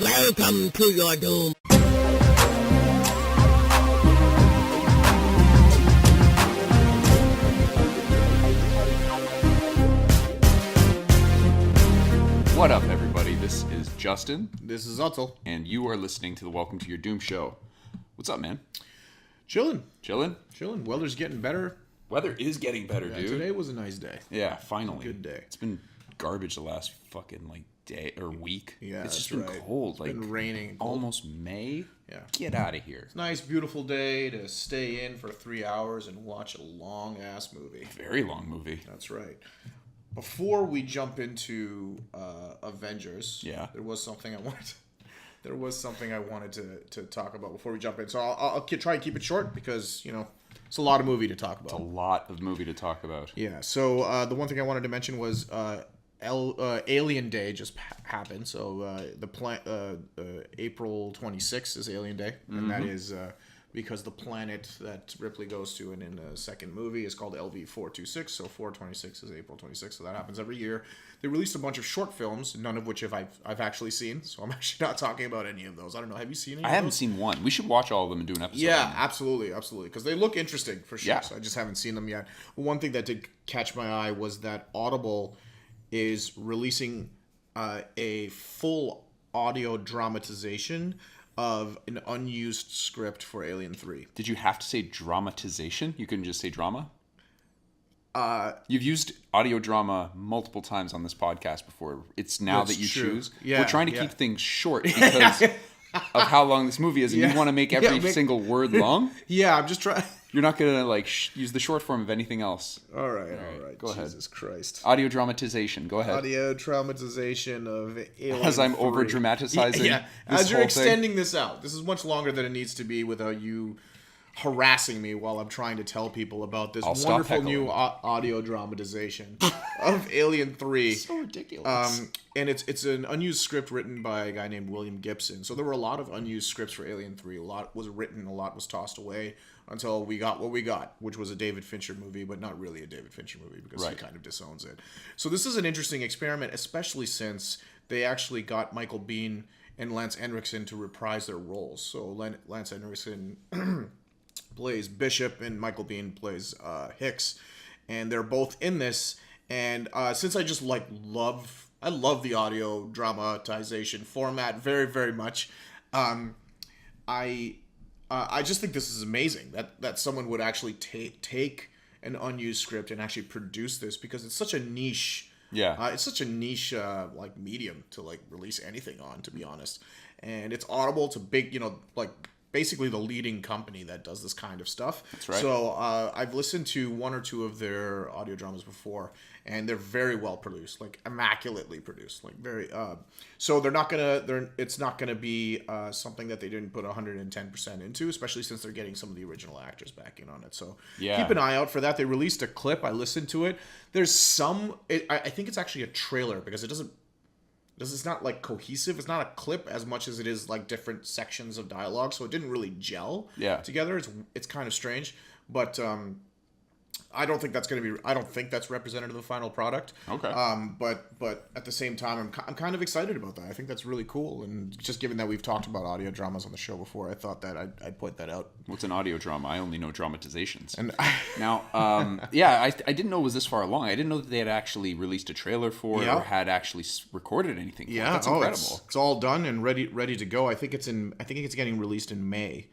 Welcome to your doom. What up, everybody? This is Justin. This is Atul. And you are listening to the Welcome to Your Doom show. What's up, man? Chilling. Weather's getting better. Weather is getting better, Yeah, dude. today was a nice day. Yeah, finally. Good day. It's been garbage the last fucking, day or week. Yeah, it's just that's been right. cold. It's been raining and cold. Almost May. Yeah. Get out of here. Nice, beautiful day to stay in for 3 hours and watch a long-ass movie. Very long movie. That's right. Before we jump into Avengers, Yeah. there was something I wanted to talk about before we jump in. So I'll try and keep it short because, it's a lot of movie to talk about. It's a lot of movie to talk about. Yeah. So the one thing I wanted to mention was Alien Day just happened. So April 26th is Alien Day, and that is because the planet that Ripley goes to in the second movie is called LV-426. So 426 is April 26th. So that happens every year. They released a bunch of short films, none of which I've actually seen. So I'm actually not talking about any of those. I don't know. Have you seen any? I haven't seen one. We should watch all of them and do an episode. Yeah, absolutely, because they look interesting for sure. Yeah. So I just haven't seen them yet. One thing that did catch my eye was that Audible is releasing a full audio dramatization of an unused script for Alien 3. Did you have to say dramatization? You couldn't just say drama? You've used audio drama multiple times on this podcast before. It's now That's that you true. choose. Yeah, We're trying to keep things short because of how long this movie is, and you want to make every single word long. Yeah, I'm just trying. You're not going to use the short form of anything else. All right. Go ahead. Jesus Christ. Audio dramatization. Go ahead. Audio dramatization of Alien As I'm 3. over dramatizing. Yeah. As you're extending this out. This is much longer than it needs to be without you harassing me while I'm trying to tell people about this wonderful new audio dramatization of Alien 3. So ridiculous. And it's an unused script written by a guy named William Gibson. So there were a lot of unused scripts for Alien 3. A lot was written, a lot was tossed away until we got what we got, which was a David Fincher movie, but not really a David Fincher movie because he kind of disowns it. So this is an interesting experiment, especially since they actually got Michael Biehn and Lance Henriksen to reprise their roles. So Lance Henriksen plays Bishop and Michael Biehn plays Hicks, and they're both in this. And since I just love the audio dramatization format very, very much, I just think this is amazing that someone would actually take an unused script and actually produce this, because it's such a niche. Yeah. It's such a niche medium to release anything on, to be honest. And it's Audible. It's a big, basically the leading company that does this kind of stuff. That's right. So I've listened to one or two of their audio dramas before, and they're very well produced, immaculately produced, very. So it's not gonna be something that they didn't put 110% into, especially since they're getting some of the original actors back in on it. So keep an eye out for that. They released a clip. I listened to it. There's I think it's actually a trailer because it doesn't. It's not cohesive. It's not a clip as much as it is different sections of dialogue. So it didn't really gel together. It's kind of strange, but I don't think that's going to be. I don't think that's representative of the final product. Okay. But at the same time, I'm kind of excited about that. I think that's really cool. And just given that we've talked about audio dramas on the show before, I thought that I'd point that out. What's an audio drama? I only know dramatizations. And now, I didn't know it was this far along. I didn't know that they had actually released a trailer for it or had actually recorded anything for it. That's incredible. It's all done and ready to go. I think it's getting released in May.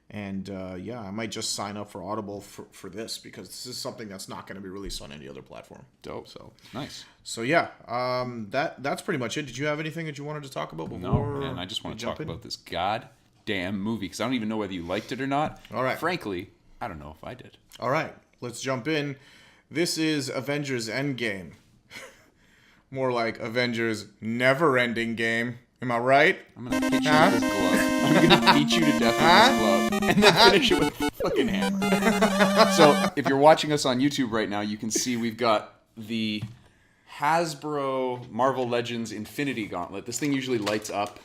And I might just sign up for Audible for this, because this is something that's not going to be released on any other platform. Dope. So nice. So that's pretty much it. Did you have anything that you wanted to talk about before? No, man. I just want to talk about this goddamn movie, because I don't even know whether you liked it or not. All right. Frankly, I don't know if I did. All right. Let's jump in. This is Avengers Endgame. More like Avengers Never-Ending Game. Am I right? I'm going to hit you with this glove. I'm going to beat you to death with this glove. And then finish it with a fucking hammer. So, if you're watching us on YouTube right now, you can see we've got the Hasbro Marvel Legends Infinity Gauntlet. This thing usually lights up.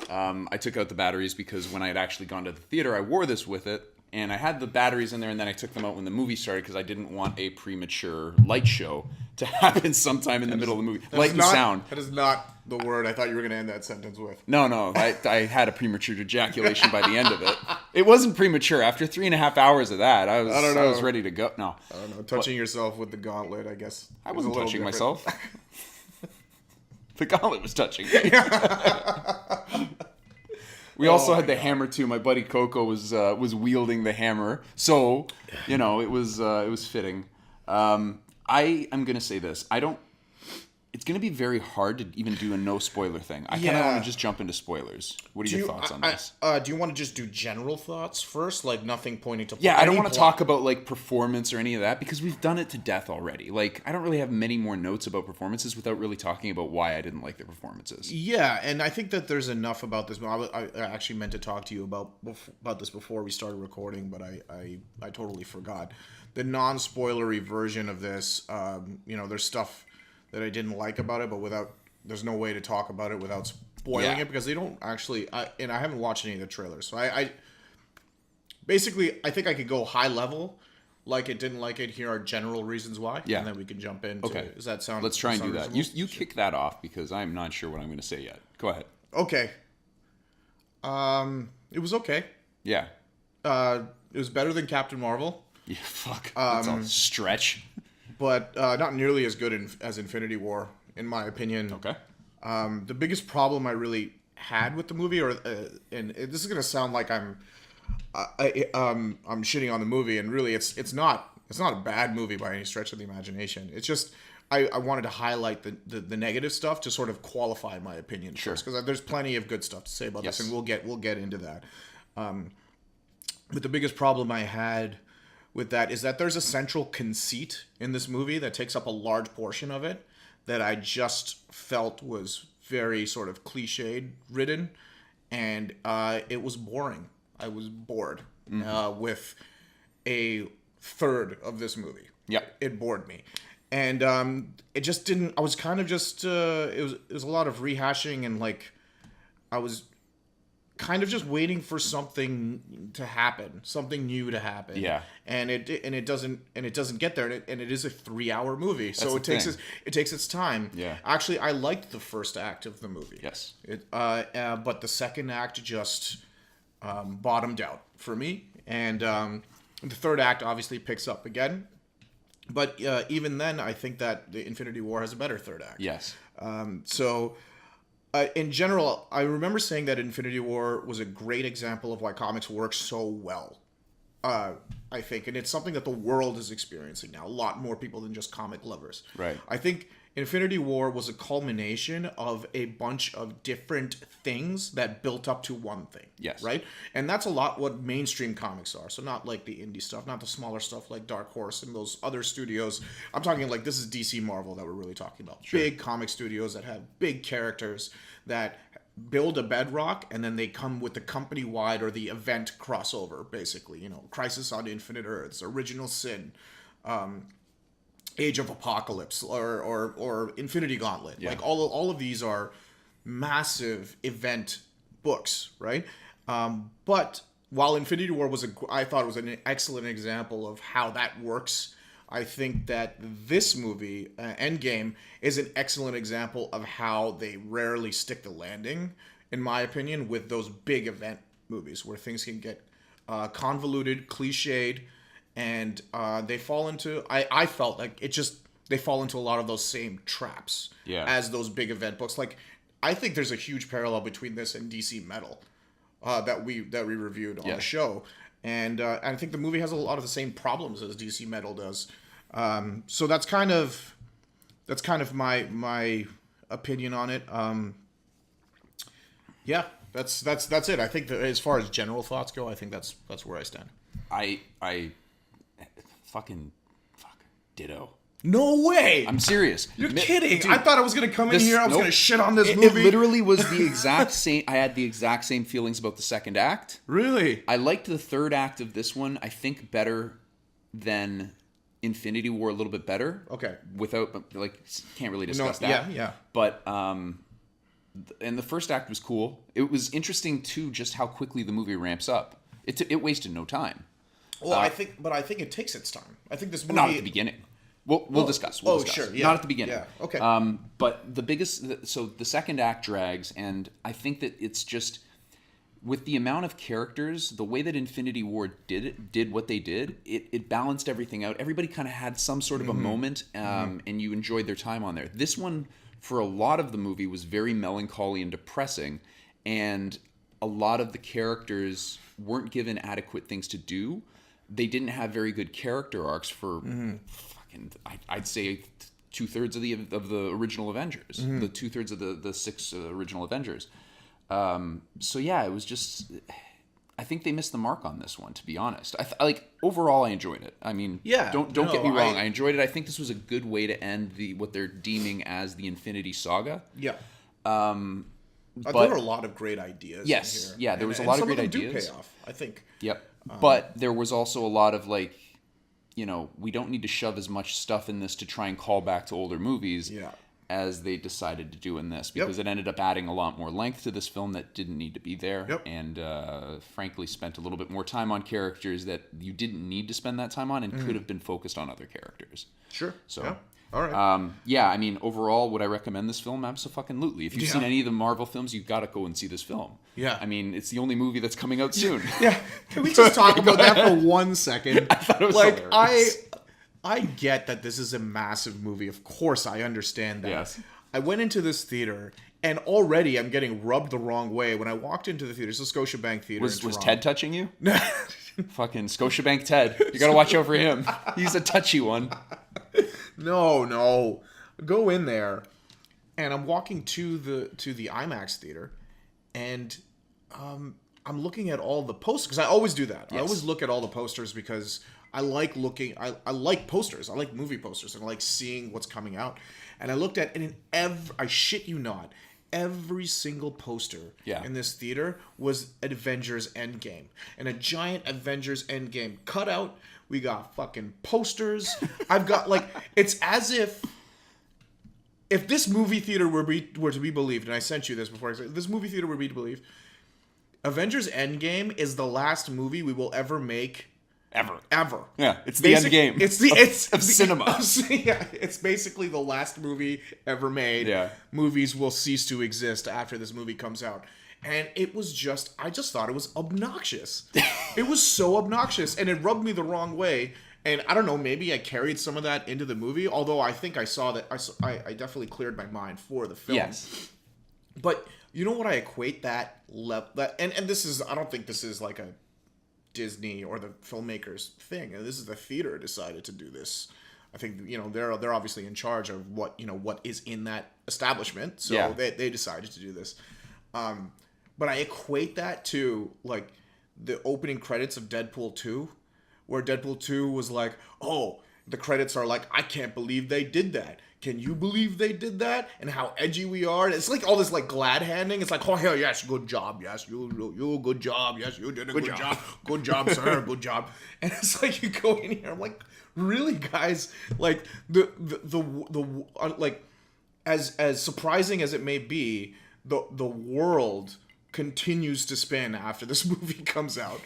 I took out the batteries because when I had actually gone to the theater, I wore this with it. And I had the batteries in there, and then I took them out when the movie started because I didn't want a premature light show to happen sometime in the middle of the movie. Like the sound. That is not the word I thought you were going to end that sentence with. No. I had a premature ejaculation by the end of it. It wasn't premature. After 3.5 hours of that, I was ready to go. No. I don't know. Touching yourself with the gauntlet, I guess. I wasn't touching myself. The gauntlet was touching me. We also had the hammer too. My buddy Coco was wielding the hammer, so it was fitting. I am gonna say this. It's gonna be very hard to even do a no spoiler thing. I kind of want to just jump into spoilers. What are your thoughts on this? Do you want to just do general thoughts first, like nothing pointing to? Yeah, I don't want to talk about like performance or any of that because we've done it to death already. Like, I don't really have many more notes about performances without really talking about why I didn't like the performances. Yeah, and I think that there's enough about this. I actually meant to talk to you about this before we started recording, but I totally forgot. The non-spoilery version of this, there's stuff that I didn't like about it, but there's no way to talk about it without spoiling it because they don't actually. And I haven't watched any of the trailers, so I basically I think I could go high level, like it, didn't like it. Here are general reasons why, and then we can jump into. Okay, does that sound? Let's try and do that. Reasonable? You kick that off because I'm not sure what I'm going to say yet. Go ahead. Okay. It was okay. Yeah. It was better than Captain Marvel. Yeah, fuck. That's a stretch. But not nearly as good as Infinity War, in my opinion. Okay. The biggest problem I really had with the movie, and this is gonna sound like I'm shitting on the movie, and really it's not a bad movie by any stretch of the imagination. It's just I wanted to highlight the negative stuff to sort of qualify my opinion first, because there's plenty of good stuff to say about this, and we'll get into that. But the biggest problem I had with that is that there's a central conceit in this movie that takes up a large portion of it that I just felt was very sort of cliched ridden, and it was boring. I was bored with a third of this movie. Yeah, it bored me, and it just didn't. I was kind of just it was a lot of rehashing, and like I was kind of just waiting for something to happen, something new to happen. Yeah. And it doesn't get there, and it is a 3-hour movie, so it takes its time. Yeah. Actually, I liked the first act of the movie. Yes. But the second act just bottomed out for me, and the third act obviously picks up again. But even then, I think that the Infinity War has a better third act. Yes. In general, I remember saying that Infinity War was a great example of why comics work so well. I think, and it's something that the world is experiencing now. A lot more people than just comic lovers. Right. I think Infinity War was a culmination of a bunch of different things that built up to one thing. Yes. Right? And that's a lot what mainstream comics are. So not like the indie stuff, not the smaller stuff like Dark Horse and those other studios. I'm talking like this is DC Marvel that we're really talking about. Sure. Big comic studios that have big characters that build a bedrock, and then they come with the company-wide or the event crossover, basically. Crisis on Infinite Earths, Original Sin, Age of Apocalypse, or Infinity Gauntlet. Yeah. Like all of these are massive event books, right? But while Infinity War I thought it was an excellent example of how that works, I think that this movie, Endgame, is an excellent example of how they rarely stick the landing, in my opinion, with those big event movies where things can get convoluted, cliched, and they fall into. I felt like they fall into a lot of those same traps as those big event books. Like, I think there's a huge parallel between this and DC Metal that we reviewed on the show. And I think the movie has a lot of the same problems as DC Metal does. So that's kind of my opinion on it. That's it. I think that as far as general thoughts go, I think that's where I stand. I fucking ditto. No way! I'm serious. You're kidding. Dude, I thought I was going to come in here. I was going to shit on this movie. It literally was the exact same. I had the exact same feelings about the second act. Really? I liked the third act of this one, I think, better than Infinity War, a little bit better. Okay. Can't really discuss that. Yeah. But, and the first act was cool. It was interesting, too, just how quickly the movie ramps up. It wasted no time. Well, I think it takes its time. I think this movie... Not at the beginning. We'll discuss. We'll discuss. Sure. Yeah. Not at the beginning. Yeah. Okay. But the second act drags, and I think that it's just with the amount of characters, the way that Infinity War did what they did, it balanced everything out. Everybody kind of had some sort of a moment, and you enjoyed their time on there. This one, for a lot of the movie, was very melancholy and depressing, and a lot of the characters weren't given adequate things to do. They didn't have very good character arcs for fucking, I'd say 2/3 of the original Avengers, the 2/3 of the 6 original Avengers. So yeah, it was just, I think they missed the mark on this one, to be honest. Overall, I enjoyed it. I mean, don't get me wrong, I enjoyed it. I think this was a good way to end what they're deeming as the Infinity Saga. Yeah. There were a lot of great ideas. Yes, in here. Yeah, there was a lot of great ideas. Some of them do pay off, I think. Yep. But there was also a lot of we don't need to shove as much stuff in this to try and call back to older movies as they decided to do in this, because it ended up adding a lot more length to this film that didn't need to be there, and frankly spent a little bit more time on characters that you didn't need to spend that time on and could have been focused on other characters. Sure. So. All right. I mean, overall, would I recommend this film? Absolutely. If you've seen any of the Marvel films, you've got to go and see this film. Yeah. I mean, it's the only movie that's coming out soon. Can we just talk about that for 1 second? I thought it was hilarious. I get that this is a massive movie. Of course, I understand that. Yes. I went into this theater, and already I'm getting rubbed the wrong way. When I walked into the theater, it's the Scotiabank Theater in Was Toronto. Ted touching you? Fucking Scotiabank Ted. You got to watch out for him. He's a touchy one. No. Go in there, and I'm walking to the IMAX theater, and I'm looking at all the posters, because I always do that. Yes. I always look at all the posters because I like looking. I like posters. I like movie posters, and I like seeing what's coming out. And I looked at, and I shit you not, every single poster in this theater was Avengers Endgame, and a giant Avengers Endgame cutout. We got fucking posters. I've got it's as if this movie theater were to be believed, and I sent you this before. I said, if this movie theater were to be believed, Avengers Endgame is the last movie we will ever make. Ever. Yeah, it's the end game. It's of cinema. Yeah, it's basically the last movie ever made. Yeah. Movies will cease to exist after this movie comes out. And it was I just thought it was obnoxious. It was so obnoxious, and it rubbed me the wrong way. And I don't know, maybe I carried some of that into the movie, although I think I saw that, I definitely cleared my mind for the film. Yes. But you know what I equate that and this is, I don't think this is like a Disney or the filmmakers thing, and this is the theater decided to do this. I think they're obviously in charge of what is in that establishment, so they decided to do this. But I equate that to the opening credits of Deadpool 2, where Deadpool 2 was like, oh, the credits are like, I can't believe they did that. Can you believe they did that? And how edgy we are. And it's like all this glad handing. It's like, oh hell yes, good job, yes, you good job, yes, you did a good job, good job, sir, good job. And it's like you go in here, I'm like, really, guys? As surprising as it may be, the world continues to spin after this movie comes out.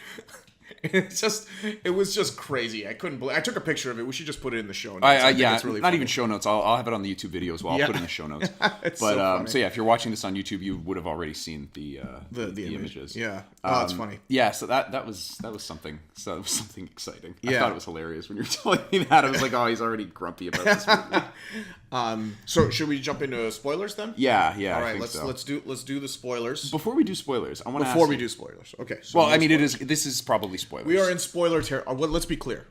It was just crazy. I couldn't believe. I took a picture of it. We should just put it in the show notes. It's really not funny. Even show notes. I'll have it on the YouTube video as well. I'll put it in the show notes. But so if you're watching this on YouTube, you would have already seen the images. Yeah. Oh, it's funny. Yeah. So that was something. So that was something exciting. I thought it was hilarious when you were telling me that. I was like, oh, he's already grumpy about this movie. So should we jump into spoilers then? Yeah. All right. Let's do the spoilers. Before we do spoilers, I want to. Before we do spoilers, okay. So well, I mean, this is probably spoilers. We are in spoiler territory. Well, let's be clear.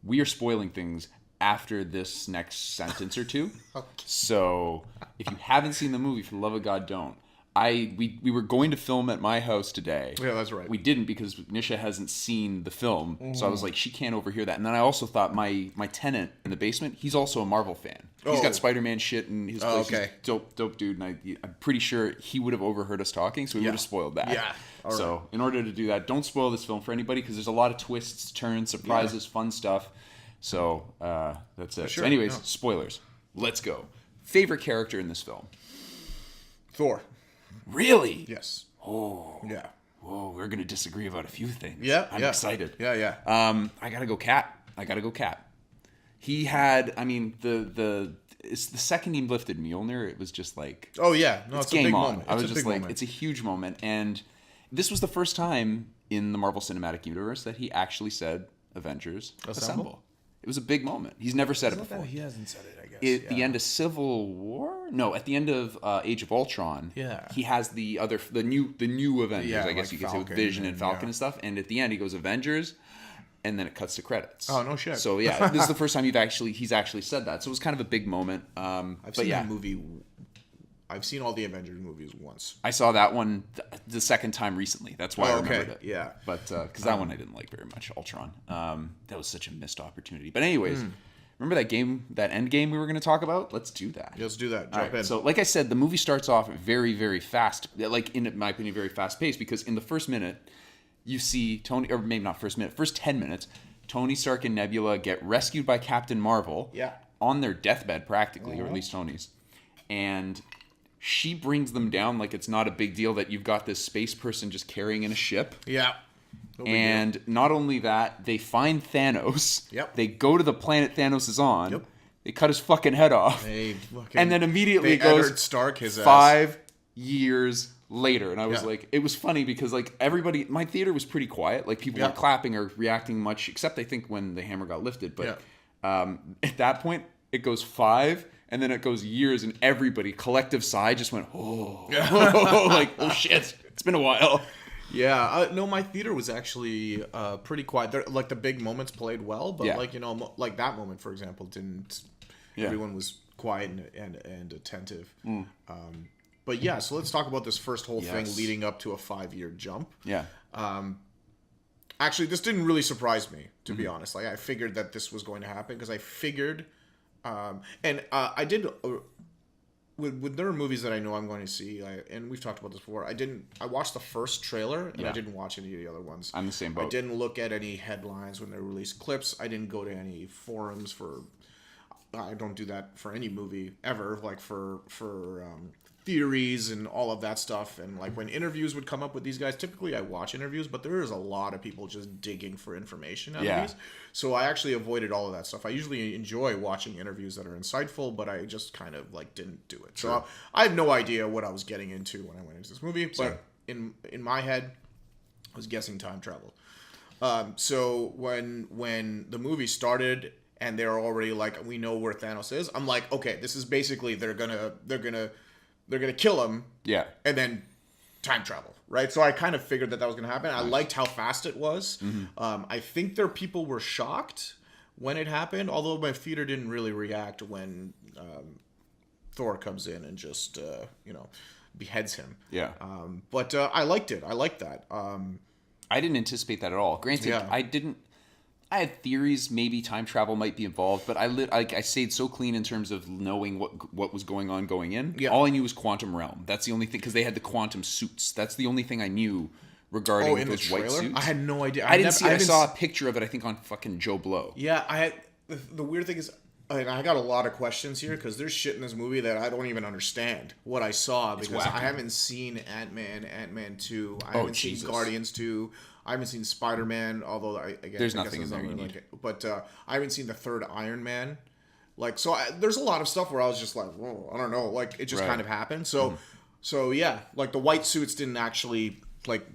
We are spoiling things after this next sentence or two. Okay. So if you haven't seen the movie, for the love of God, don't. We were going to film at my house today. Yeah, that's right. We didn't because Nisha hasn't seen the film, so I was like, she can't overhear that. And then I also thought my tenant in the basement, he's also a Marvel fan. He's got Spider-Man shit in his place. Okay. He's dope dude, and I'm pretty sure he would have overheard us talking, so we would have spoiled that. Yeah. All right. So in order to do that, don't spoil this film for anybody because there's a lot of twists, turns, surprises, fun stuff. So that's it. Sure. So anyways, spoilers. Let's go. Favorite character in this film? Thor. Really? Yes. Oh. Yeah. Whoa, we're going to disagree about a few things. Yeah. I'm excited. Yeah. I got to go Cap. He had, I mean, it's the second he lifted Mjolnir, it was just like, Oh yeah, no, it's a game big on. moment. I was It's a just big like, moment. it's a huge moment, and this was the first time in the Marvel Cinematic Universe that he actually said Avengers Assemble. It was a big moment. He's never said it before. He hasn't said it, I guess. At the end of Civil War? No, at the end of Age of Ultron. Yeah. He has the new Avengers, Yeah, I guess like you could say, with Falcon Vision and and- Falcon yeah. and stuff. And at the end, he goes Avengers, and then it cuts to credits. Oh, no shit. So yeah, this is the first time he's actually said that. So it was kind of a big moment. I've seen that movie. I've seen all the Avengers movies once. I saw that one the second time recently. That's why I remembered it. Yeah. But because that one I didn't like very much, Ultron. That was such a missed opportunity. But anyways, remember that game, that Endgame we were going to talk about? Let's do that. Let's do that. All Jump right, in. so like I said, the movie starts off very, very fast. Like, in my opinion, very fast paced, because in the first minute, you see Tony, or maybe not first minute, first 10 minutes, Tony Stark and Nebula get rescued by Captain Marvel. Yeah. On their deathbed, practically, or at least Tony's. And she brings them down like it's not a big deal that you've got this space person just carrying in a ship. Yeah. No big And deal. not only that, they find Thanos. Yep. They go to the planet Thanos is on. Yep. They cut his fucking head off. They fucking- And then immediately they it goes Eddard Stark his ass. 5 years later. And I was Yeah. like, it was funny because like everybody, my theater was pretty quiet. Like people Yeah. weren't clapping or reacting much, except I think when the hammer got lifted. But at that point, it goes 5 and then it goes years, and everybody, collective sigh, just went, oh, like, oh shit, it's been a while. Yeah, no, my theater was actually pretty quiet. There, like the big moments played well, but Yeah. like like that moment, for example, didn't. Yeah. Everyone was quiet and attentive. But yeah, so let's talk about this first whole thing Yes. leading up to a 5-year jump. Yeah. Actually, this didn't really surprise me, to be honest. Like I figured that this was going to happen because I figured, I did. With there are movies that I know I'm going to see, and we've talked about this before. I watched the first trailer, and I Yeah. didn't watch any of the other ones. I'm the same I boat. didn't look at any headlines when they released clips. I didn't go to any forums for. I don't do that for any movie ever. Like for theories and all of that stuff. And like when interviews would come up with these guys, typically I watch interviews, but there is a lot of people just digging for information out Yeah. of these. So I actually avoided all of that stuff. I usually enjoy watching interviews that are insightful, but I just kind of like didn't do it. So I had no idea what I was getting into when I went into this movie. But in my head, I was guessing time travel. So when the movie started and they're already like, we know where Thanos is, I'm like, okay, this is basically they're gonna kill him, Yeah. and then time travel, right? So I kind of figured that was gonna happen. I liked how fast it was. I think there people were shocked when it happened, although my theater didn't really react when Thor comes in and just beheads him. Yeah. But I liked it. I liked that. I didn't anticipate that at all. Granted, Yeah. I had theories maybe time travel might be involved, but I stayed so clean in terms of knowing what was going on going in. Yeah. All I knew was quantum realm. That's the only thing, because they had the quantum suits. That's the only thing I knew regarding in the those white trailer, suits. I had no idea. I didn't see it. I saw a picture of it, I think, on fucking Joe Blow. Yeah, I had the weird thing is, and I got a lot of questions here because there's shit in this movie that I don't even understand what I saw because wacky. I haven't seen Ant-Man 2. I haven't Jesus. seen Guardians 2. I haven't seen Spider-Man, although I guess There's I nothing guess in that's there not you really need. like it. But I haven't seen the third Iron Man. Like, so there's a lot of stuff where I was just like, whoa, I don't know. Like, it just Right. kind of happened. So yeah, like the white suits didn't actually like.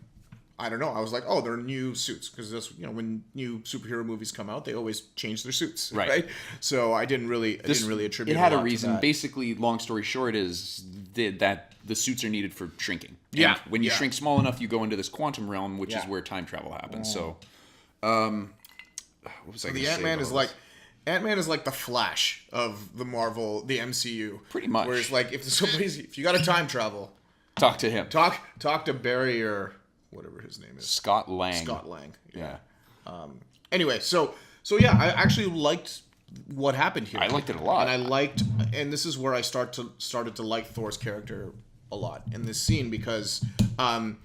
I don't know. I was like, oh, they're new suits because this, when new superhero movies come out, they always change their suits, right? So I didn't really attribute. It had a a lot to reason. that. Basically, long story short, is that the suits are needed for shrinking. And Yeah, when you yeah. shrink small enough, you go into this quantum realm, which is Yeah. where time travel happens. So, what was I? The gonna say Ant-Man about is like. Ant-Man is like the Flash of the MCU. Pretty much. Whereas, like, if you got to time travel, talk to him. talk to Barry or whatever his name is. Scott Lang. Scott Lang. Yeah. Anyway, so yeah, I actually liked what happened here. I liked it a lot. And this is where I started to like Thor's character a lot in this scene because, in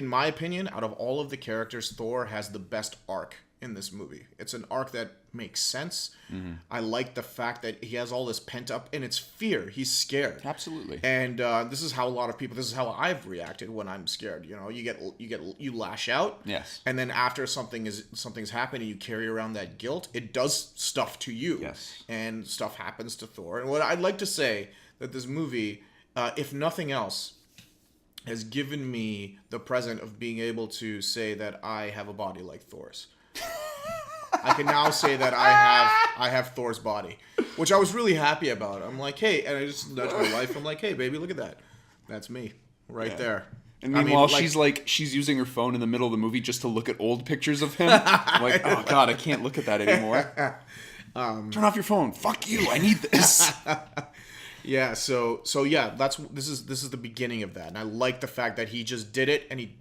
my opinion, out of all of the characters, Thor has the best arc in this movie. It's an arc that makes sense. Mm-hmm. I like the fact that he has all this pent up, and it's fear. He's scared. Absolutely. And this is how a lot of people. This is how I've reacted when I'm scared. You know, you lash out. Yes. And then after something's happening, you carry around that guilt. It does stuff to you. Yes. And stuff happens to Thor. And what I'd like to say that this movie, if nothing else, has given me the present of being able to say that I have a body like Thor's. I can now say that I have Thor's body, which I was really happy about. I'm like, hey, and I just nudge my wife. I'm like, hey, baby, look at that. That's me right there. And meanwhile, she's using her phone in the middle of the movie just to look at old pictures of him. I'm like, oh God, I can't look at that anymore. Turn off your phone. Fuck you. I need this. Yeah, so yeah, this is the beginning of that, and I like the fact that he just did it, and he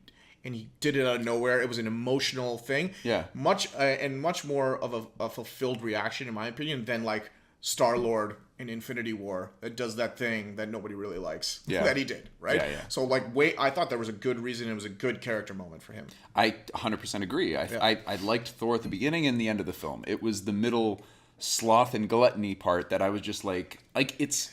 did it out of nowhere. It was an emotional thing, much more of a fulfilled reaction, in my opinion, than like Star-Lord in Infinity War that does that thing that nobody really likes that he did, right? Yeah. So like, I thought there was a good reason. It was a good character moment for him. I 100% agree. I liked Thor at the beginning and the end of the film. It was the middle sloth and gluttony part that I was just like it's.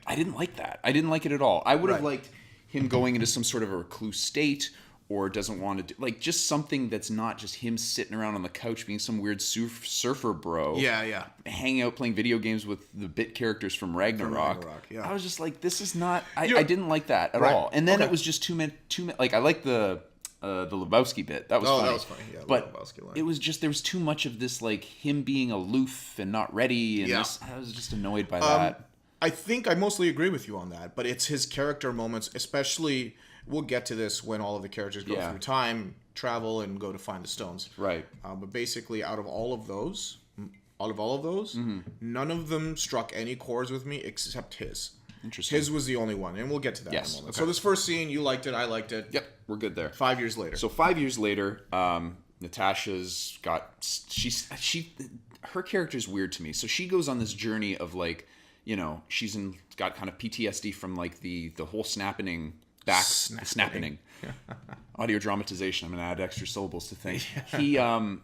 I didn't like that. I didn't like it at all. I would have liked him going into some sort of a recluse state, or doesn't want to do, like, just something that's not just him sitting around on the couch being some weird surfer bro. Yeah. Hanging out playing video games with the bit characters from Ragnarok. Yeah. I was just like, this is not. I didn't like that at all. And then it was just too many. Like, I like the Lebowski bit. That was funny. That was funny. Yeah, but it was just, there was too much of this, like, him being aloof and not ready. And I was just annoyed by that. I think I mostly agree with you on that, but it's his character moments, especially, we'll get to this when all of the characters go through time travel and go to find the stones. Right. But basically, out of all of those, none of them struck any chords with me except his. Interesting. His was the only one, and we'll get to that in a moment. Okay. So this first scene, you liked it, I liked it. Yep, we're good there. 5 years later. So 5 years later, Natasha's got her character's weird to me. So she goes on this journey of, like, you know, got kind of PTSD from, like, the whole snapping audio dramatization. I'm gonna add extra syllables to think.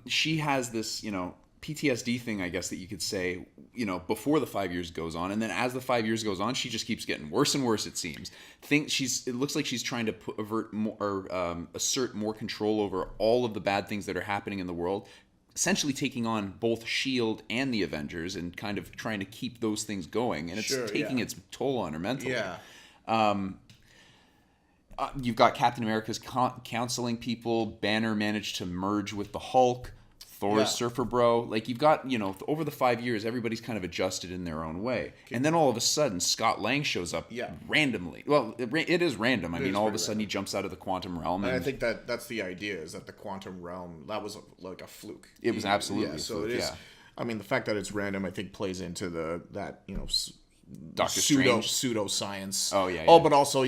She has this, you know, PTSD thing, I guess, that you could say, you know, before the 5 years goes on, and then as the 5 years goes on, she just keeps getting worse and worse. It seems. It looks like she's trying to assert more control over all of the bad things that are happening in the world. Essentially taking on both S.H.I.E.L.D. and the Avengers and kind of trying to keep those things going. And it's taking its toll on her mentally. Yeah. You've got Captain America's counseling people. Banner managed to merge with the Hulk. Thor's surfer bro. Like, you've got, you know, over the 5 years, everybody's kind of adjusted in their own way. And then all of a sudden, Scott Lang shows up randomly. Well, it is random. I mean, all of a sudden, he jumps out of the quantum realm. And I think that's the idea, is that the quantum realm, that was like a fluke. It was absolutely a so fluke, it is. I mean, the fact that it's random, I think, plays into that, you know, Doctor Strange pseudoscience. Oh yeah. Oh, but also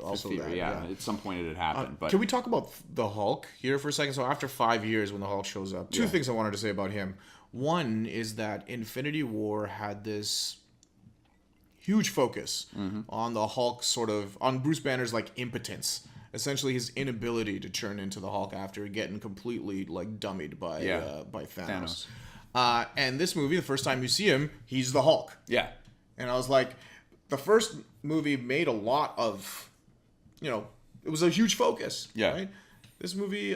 also theory, that. At some point it had happened. But can we talk about the Hulk here for a second? So after 5 years, when the Hulk shows up, two things I wanted to say about him. One is that Infinity War had this huge focus on the Hulk, on Bruce Banner's, like, impotence. Essentially, his inability to turn into the Hulk after getting completely, like, dummied by Thanos. And this movie, the first time you see him, he's the Hulk. Yeah. And I was like, the first movie made a lot of, you know, it was a huge focus. Yeah. Right? This movie,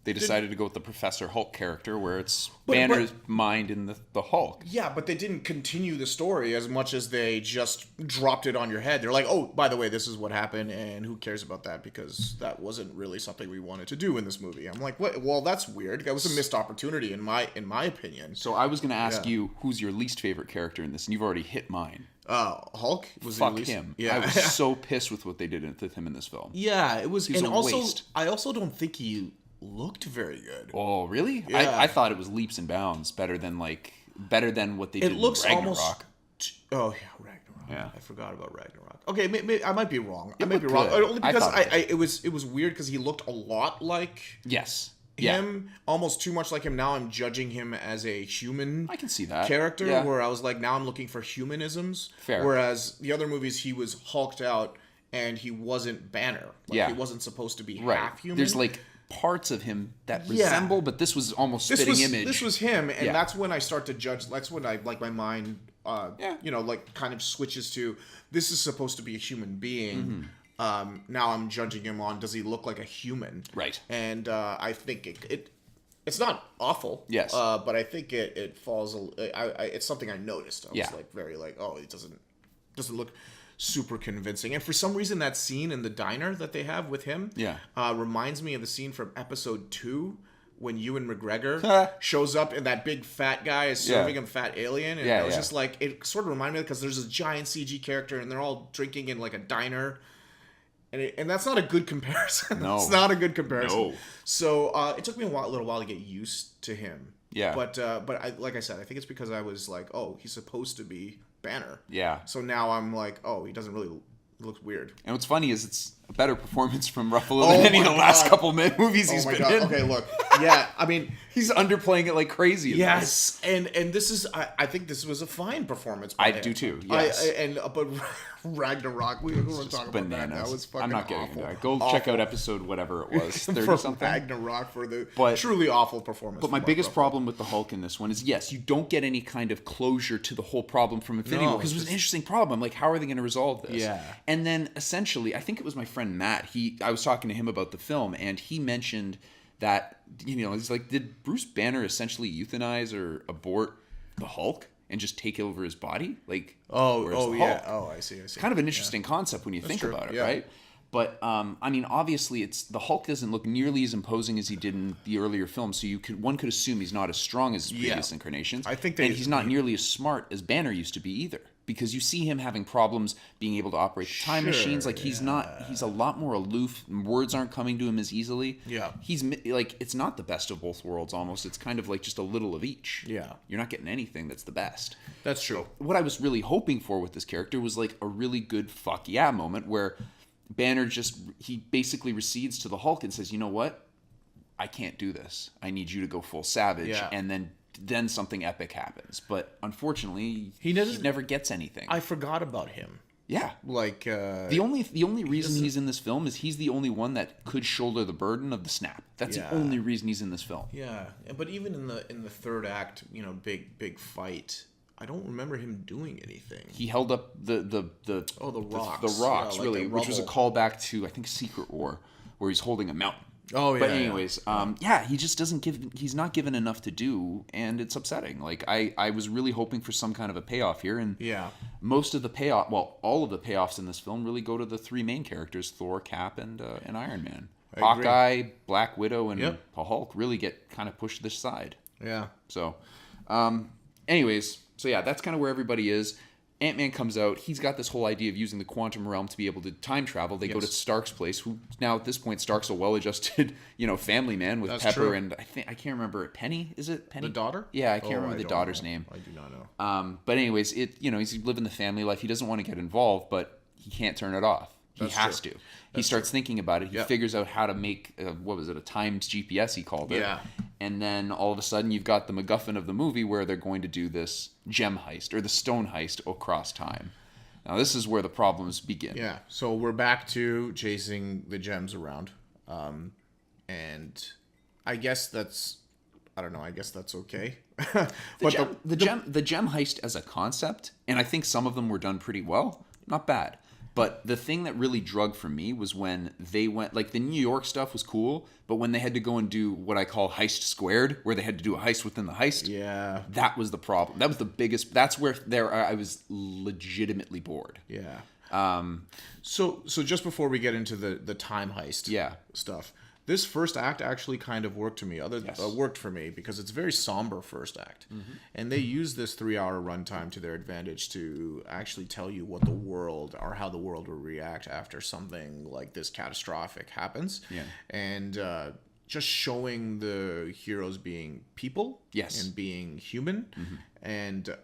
they decided to go with the Professor Hulk character, where it's Banner's mind in the Hulk. Yeah, but they didn't continue the story as much as they just dropped it on your head. They're like, oh, by the way, this is what happened, and who cares about that, because that wasn't really something we wanted to do in this movie. I'm like, what? Well, that's weird. That was a missed opportunity in my opinion. So I was going to ask you, who's your least favorite character in this, and you've already hit mine. Hulk was Fuck him. Yeah, I was so pissed with what they did with him in this film. Yeah, it was, and also waste. I also don't think he looked very good. Oh, really? Yeah. I thought it was leaps and bounds better than what they did in Ragnarok. It looks almost. Oh yeah, Ragnarok. Yeah, I forgot about Ragnarok. Okay, I might be wrong. I might be looked wrong. good. Only because it was weird because he looked a lot like him, almost too much like him. Now I'm judging him as a human. I can see that character where I was like, now I'm looking for humanisms. Fair. Whereas the other movies, he was hulked out and he wasn't Banner. Like, he wasn't supposed to be half human. There's like parts of him that resemble, but this was almost spitting image. This was him, and that's when I start to judge. That's when I like my mind, like kind of switches to this is supposed to be a human being. Now I'm judging him on does he look like a human? Right. And I think it's not awful. Yes. But I think it falls. It's something I noticed. I was like very like, oh, it doesn't look super convincing. And for some reason, that scene in the diner that they have with him, reminds me of the scene from episode 2 when Ewan McGregor shows up and that big fat guy is serving him fat alien. And it was just like it sort of reminded me because there's a giant CG character and they're all drinking in like a diner. And that's not a good comparison. No. It's not a good comparison. No. So it took me a little while to get used to him. Yeah. But like I said, I think it's because I was like, oh, he's supposed to be Banner. Yeah. So now I'm like, oh, he doesn't really look weird. And what's funny is it's a better performance from Ruffalo than any of the last couple movies he's been in. Okay, look. Yeah, I mean, he's underplaying it like crazy. Yes, and this is I think this was a fine performance by him. do too. Yes. But Ragnarok, we were talking about that. That was fucking I'm not getting awful. into it. Go check out episode whatever it was, 30 for something. Ragnarok for the But- truly awful performance. But my from biggest Mark Ruffalo. problem with the Hulk in this one is, yes, you don't get any kind of closure to the whole problem from Infinity War, because it was an interesting problem. Like, how are they going to resolve this? Yeah. And then, essentially, I think it was my friend Matt. I was talking to him about the film, and he mentioned that, he's like, did Bruce Banner essentially euthanize or abort the Hulk and just take over his body? Like, where's the Hulk? Oh, I see. Kind of an interesting concept when you think true, about it, yeah. right? But I mean, obviously, the Hulk doesn't look nearly as imposing as he did in the earlier film. So one could assume he's not as strong as his previous incarnations. I think and he's not nearly as smart as Banner used to be either. Because you see him having problems being able to operate the time machines. Like he's a lot more aloof. Words aren't coming to him as easily. Yeah. He's like, it's not the best of both worlds. Almost, it's kind of like just a little of each. Yeah. You're not getting anything that's the best. That's true. What I was really hoping for with this character was like a really good fuck yeah moment where Banner he basically recedes to the Hulk and says, you know what? I can't do this. I need you to go full savage. Yeah. And then something epic happens. But unfortunately, he doesn't- never gets anything. I forgot about him. Yeah. Like The only reason he's in this film is he's the only one that could shoulder the burden of the snap. That's the only reason he's in this film. Yeah, but even in the third act, big fight, I don't remember him doing anything. He held up the rocks. The rocks, Yeah, like really, the which was a rubble. callback to, I think, Secret War, where he's holding a mountain. Oh, yeah. But anyways, he just doesn't he's not given enough to do, and it's upsetting. Like, I was really hoping for some kind of a payoff here, and most of the all of the payoffs in this film really go to the three main characters, Thor, Cap, and Iron Man. Hawkeye, Black Widow, and the Hulk really get kind of pushed this side. Yeah. So, anyways, that's kind of where everybody is. Ant-Man comes out. He's got this whole idea of using the quantum realm to be able to time travel. They go to Stark's place, who now at this point Stark's a well-adjusted, family man with Pepper true. and I can't remember Penny. Is it Penny? The daughter? Yeah, I can't remember the daughter's name. I do not know. But anyways, he's living the family life. He doesn't want to get involved, but he can't turn it off. He has to. He starts thinking about it. He figures out how to make, a timed GPS, he called it. Yeah. And then all of a sudden you've got the MacGuffin of the movie where they're going to do this gem heist, or the stone heist across time. Now this is where the problems begin. Yeah, so we're back to chasing the gems around. And I guess that's, I don't know, I guess that's okay. The gem heist as a concept, and I think some of them were done pretty well, not bad. But the thing that really drug for me was when they went, like the New York stuff was cool, but when they had to go and do what I call heist squared, where they had to do a heist within the heist, that was the problem. That was the biggest, that's where I was legitimately bored. Yeah. So just before we get into the time heist stuff, this first act actually kind of worked for me because it's a very somber first act. And they use this 3-hour runtime to their advantage to actually tell you what the world, or how the world will react after something like this catastrophic happens. Yeah. And just showing the heroes being people and being human and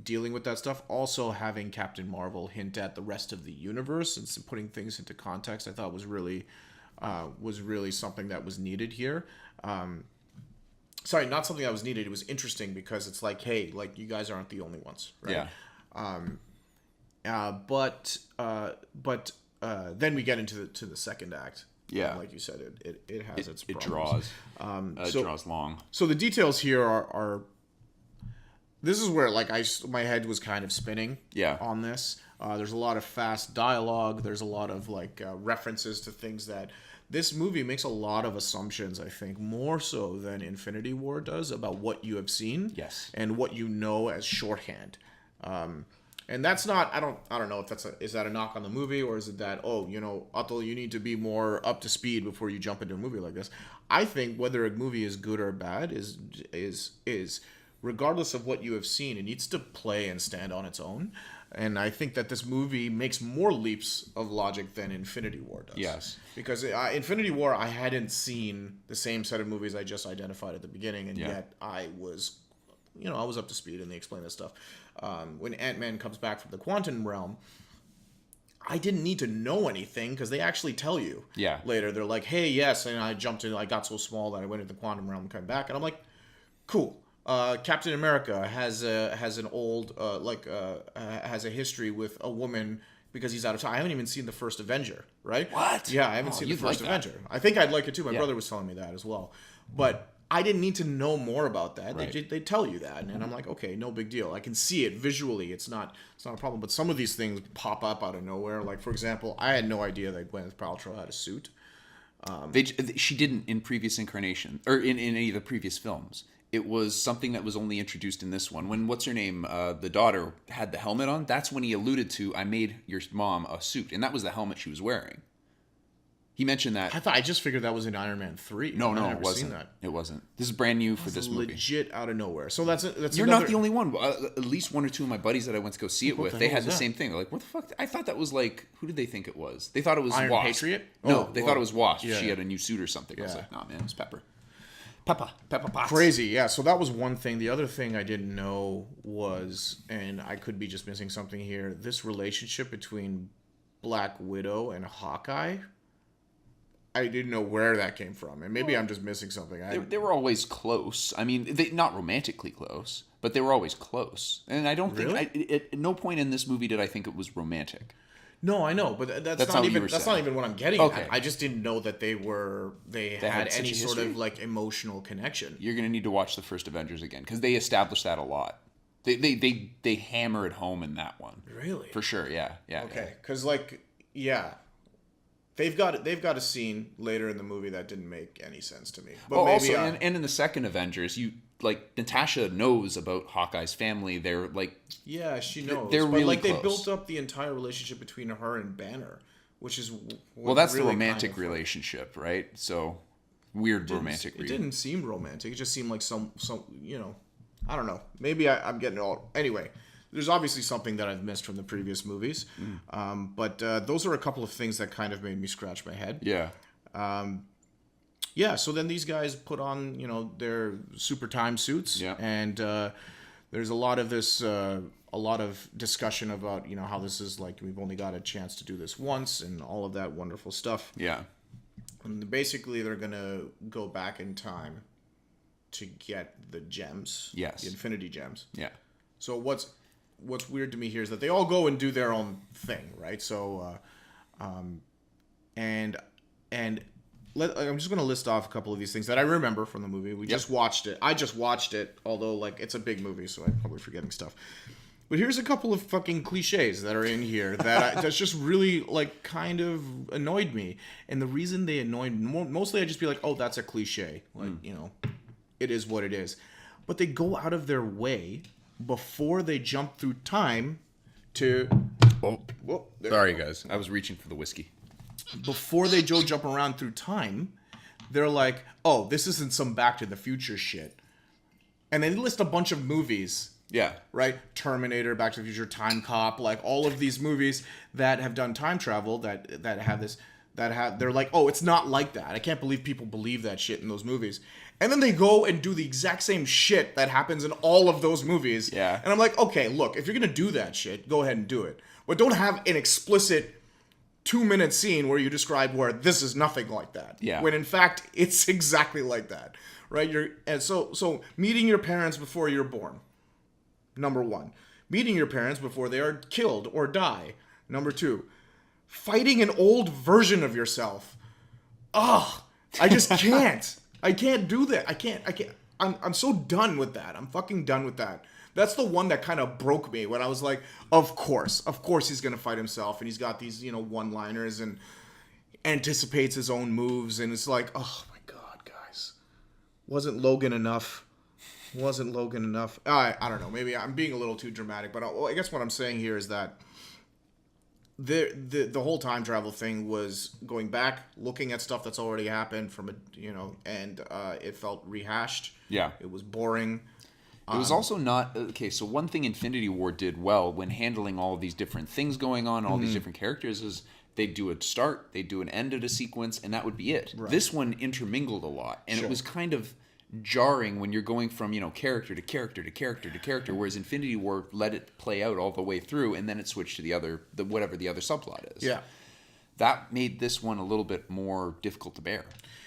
dealing with that stuff. Also having Captain Marvel hint at the rest of the universe and putting things into context, I thought was really something that was needed here. Sorry, not something that was needed. It was interesting because it's like, hey, like you guys aren't the only ones, right? Yeah. But then we get into the second act, Yeah. Like you said, it has its It problems. draws. It draws long. So the details here are this is where like my head was kind of spinning on this. There's a lot of fast dialogue. There's a lot of like references to things that this movie makes a lot of assumptions, I think, more so than Infinity War does about what you have seen and what you know as shorthand. And that's not I don't know if is that a knock on the movie, or is it that, oh, you know, Atul, you need to be more up to speed before you jump into a movie like this. I think whether a movie is good or bad is regardless of what you have seen, it needs to play and stand on its own. And I think that this movie makes more leaps of logic than Infinity War does. Yes. Because Infinity War, I hadn't seen the same set of movies I just identified at the beginning, and yet I was up to speed and they explain this stuff. When Ant-Man comes back from the quantum realm, I didn't need to know anything because they actually tell you later. They're like, hey, yes, and I got so small that I went into the quantum realm and came back. And I'm like, cool. Captain America has a history with a woman because he's out of time. I haven't even seen the first Avenger, right? What? Yeah, I haven't seen the first Avenger. I think I'd like it too. My brother was telling me that as well. But I didn't need to know more about that. Right. They tell you that, and I'm like, okay, no big deal. I can see it visually. It's not a problem. But some of these things pop up out of nowhere. Like, for example, I had no idea that Gwyneth Paltrow had a suit. She didn't in previous incarnation or in any of the previous films. It was something that was only introduced in this one. When what's her name, the daughter, had the helmet on, that's when he alluded to, I made your mom a suit, and that was the helmet she was wearing. He mentioned that. I just figured that was in Iron Man 3. No, it wasn't. It wasn't. This is brand new for this movie. Legit out of nowhere. So that's You're not the only one. At least one or two of my buddies that I went to go see it with, they had the same thing. They're like, what the fuck? I thought that was like, who did they think it was? They thought it was Iron Wasp. Patriot? No, they thought it was Wasp. Yeah. She had a new suit or something. I was like, nah, man, it was Pepper. Pepper Potts. Crazy, yeah. So that was one thing. The other thing I didn't know was, and I could be just missing something here, this relationship between Black Widow and Hawkeye. I didn't know where that came from, and maybe I'm just missing something. They were always close. I mean, not romantically close, but they were always close. And I don't think at no point in this movie did I think it was romantic. No, I know, but that's not even what I'm getting at. I just didn't know that they had any sort of like emotional connection. You're gonna need to watch the first Avengers again because they established that a lot. They hammer it home in that one. Really? For sure, yeah. Okay, because they've got a scene later in the movie that didn't make any sense to me. But also, and in the second Avengers, Natasha knows about Hawkeye's family. They're like, yeah, she knows. They're really close. They built up the entire relationship between her and Banner, which is that's really the romantic relationship, right? So weird romantic. It didn't seem romantic. It just seemed like some I don't know. Maybe I'm getting it all. Anyway, there's obviously something that I've missed from the previous movies. But those are a couple of things that kind of made me scratch my head. Yeah. So then these guys put on, their super time suits, and there's a lot of discussion about, how this is like, we've only got a chance to do this once and all of that wonderful stuff. Yeah. And basically they're going to go back in time to get the gems. Yes. The Infinity Gems. Yeah. So what's weird to me here is that they all go and do their own thing, right? So, I'm just going to list off a couple of these things that I remember from the movie. We just watched it. I just watched it, although it's a big movie, so I'm probably forgetting stuff. But here's a couple of fucking cliches that are in here that's just really kind of annoyed me. And the reason they annoyed me, mostly I'd just be like, oh, that's a cliche. It is what it is. But they go out of their way before they jump through time to... Sorry, guys. I was reaching for the whiskey. Before they jump around through time, they're like, oh, this isn't some Back to the Future shit. And they list a bunch of movies. Yeah. Right? Terminator, Back to the Future, Time Cop, all of these movies that have done time travel that have this... they're like, oh, it's not like that. I can't believe people believe that shit in those movies. And then they go and do the exact same shit that happens in all of those movies. Yeah. And I'm like, okay, look, if you're going to do that shit, go ahead and do it. But don't have an explicit 2-minute scene where you describe where this is nothing like that. Yeah. When in fact, it's exactly like that. Right? So meeting your parents before you're born. Number 1. Meeting your parents before they are killed or die. Number 2. Fighting an old version of yourself oh, I just can't. I can't do that. I can't. I'm so done with that. I'm fucking done with that. That's the one that kind of broke me when I was like, of course he's gonna fight himself, and he's got these, one-liners and anticipates his own moves, and it's like, oh my god, guys, wasn't Logan enough? I don't know. Maybe I'm being a little too dramatic, but I guess what I'm saying here is that the whole time travel thing was going back, looking at stuff that's already happened and it felt rehashed. Yeah, it was boring. It was also not okay. So one thing Infinity War did well when handling all of these different things going on, all these different characters, is they'd do a start, they'd do an end of a sequence, and that would be it. Right. This one intermingled a lot, and it was kind of jarring when you're going from character to character to character to character, whereas Infinity War let it play out all the way through, and then it switched to whatever the other subplot is. Yeah, that made this one a little bit more difficult to bear.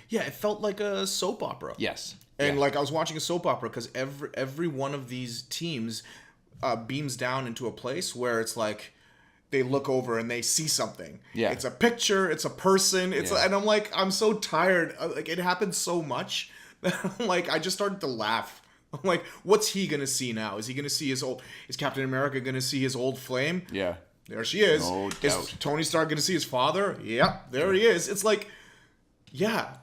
Yeah, it felt like a soap opera. Yes. And like I was watching a soap opera because every one of these teams beams down into a place where it's like they look over and they see something. Yeah. It's a picture, it's a person, and I'm like, I'm so tired. Like, it happens so much that I'm like, I just started to laugh. I'm like, what's he gonna see now? Is he gonna see is Captain America gonna see his old flame? Yeah. There she is. No Is doubt. Tony Stark gonna see his father? Yep, there he is. It's like, yeah,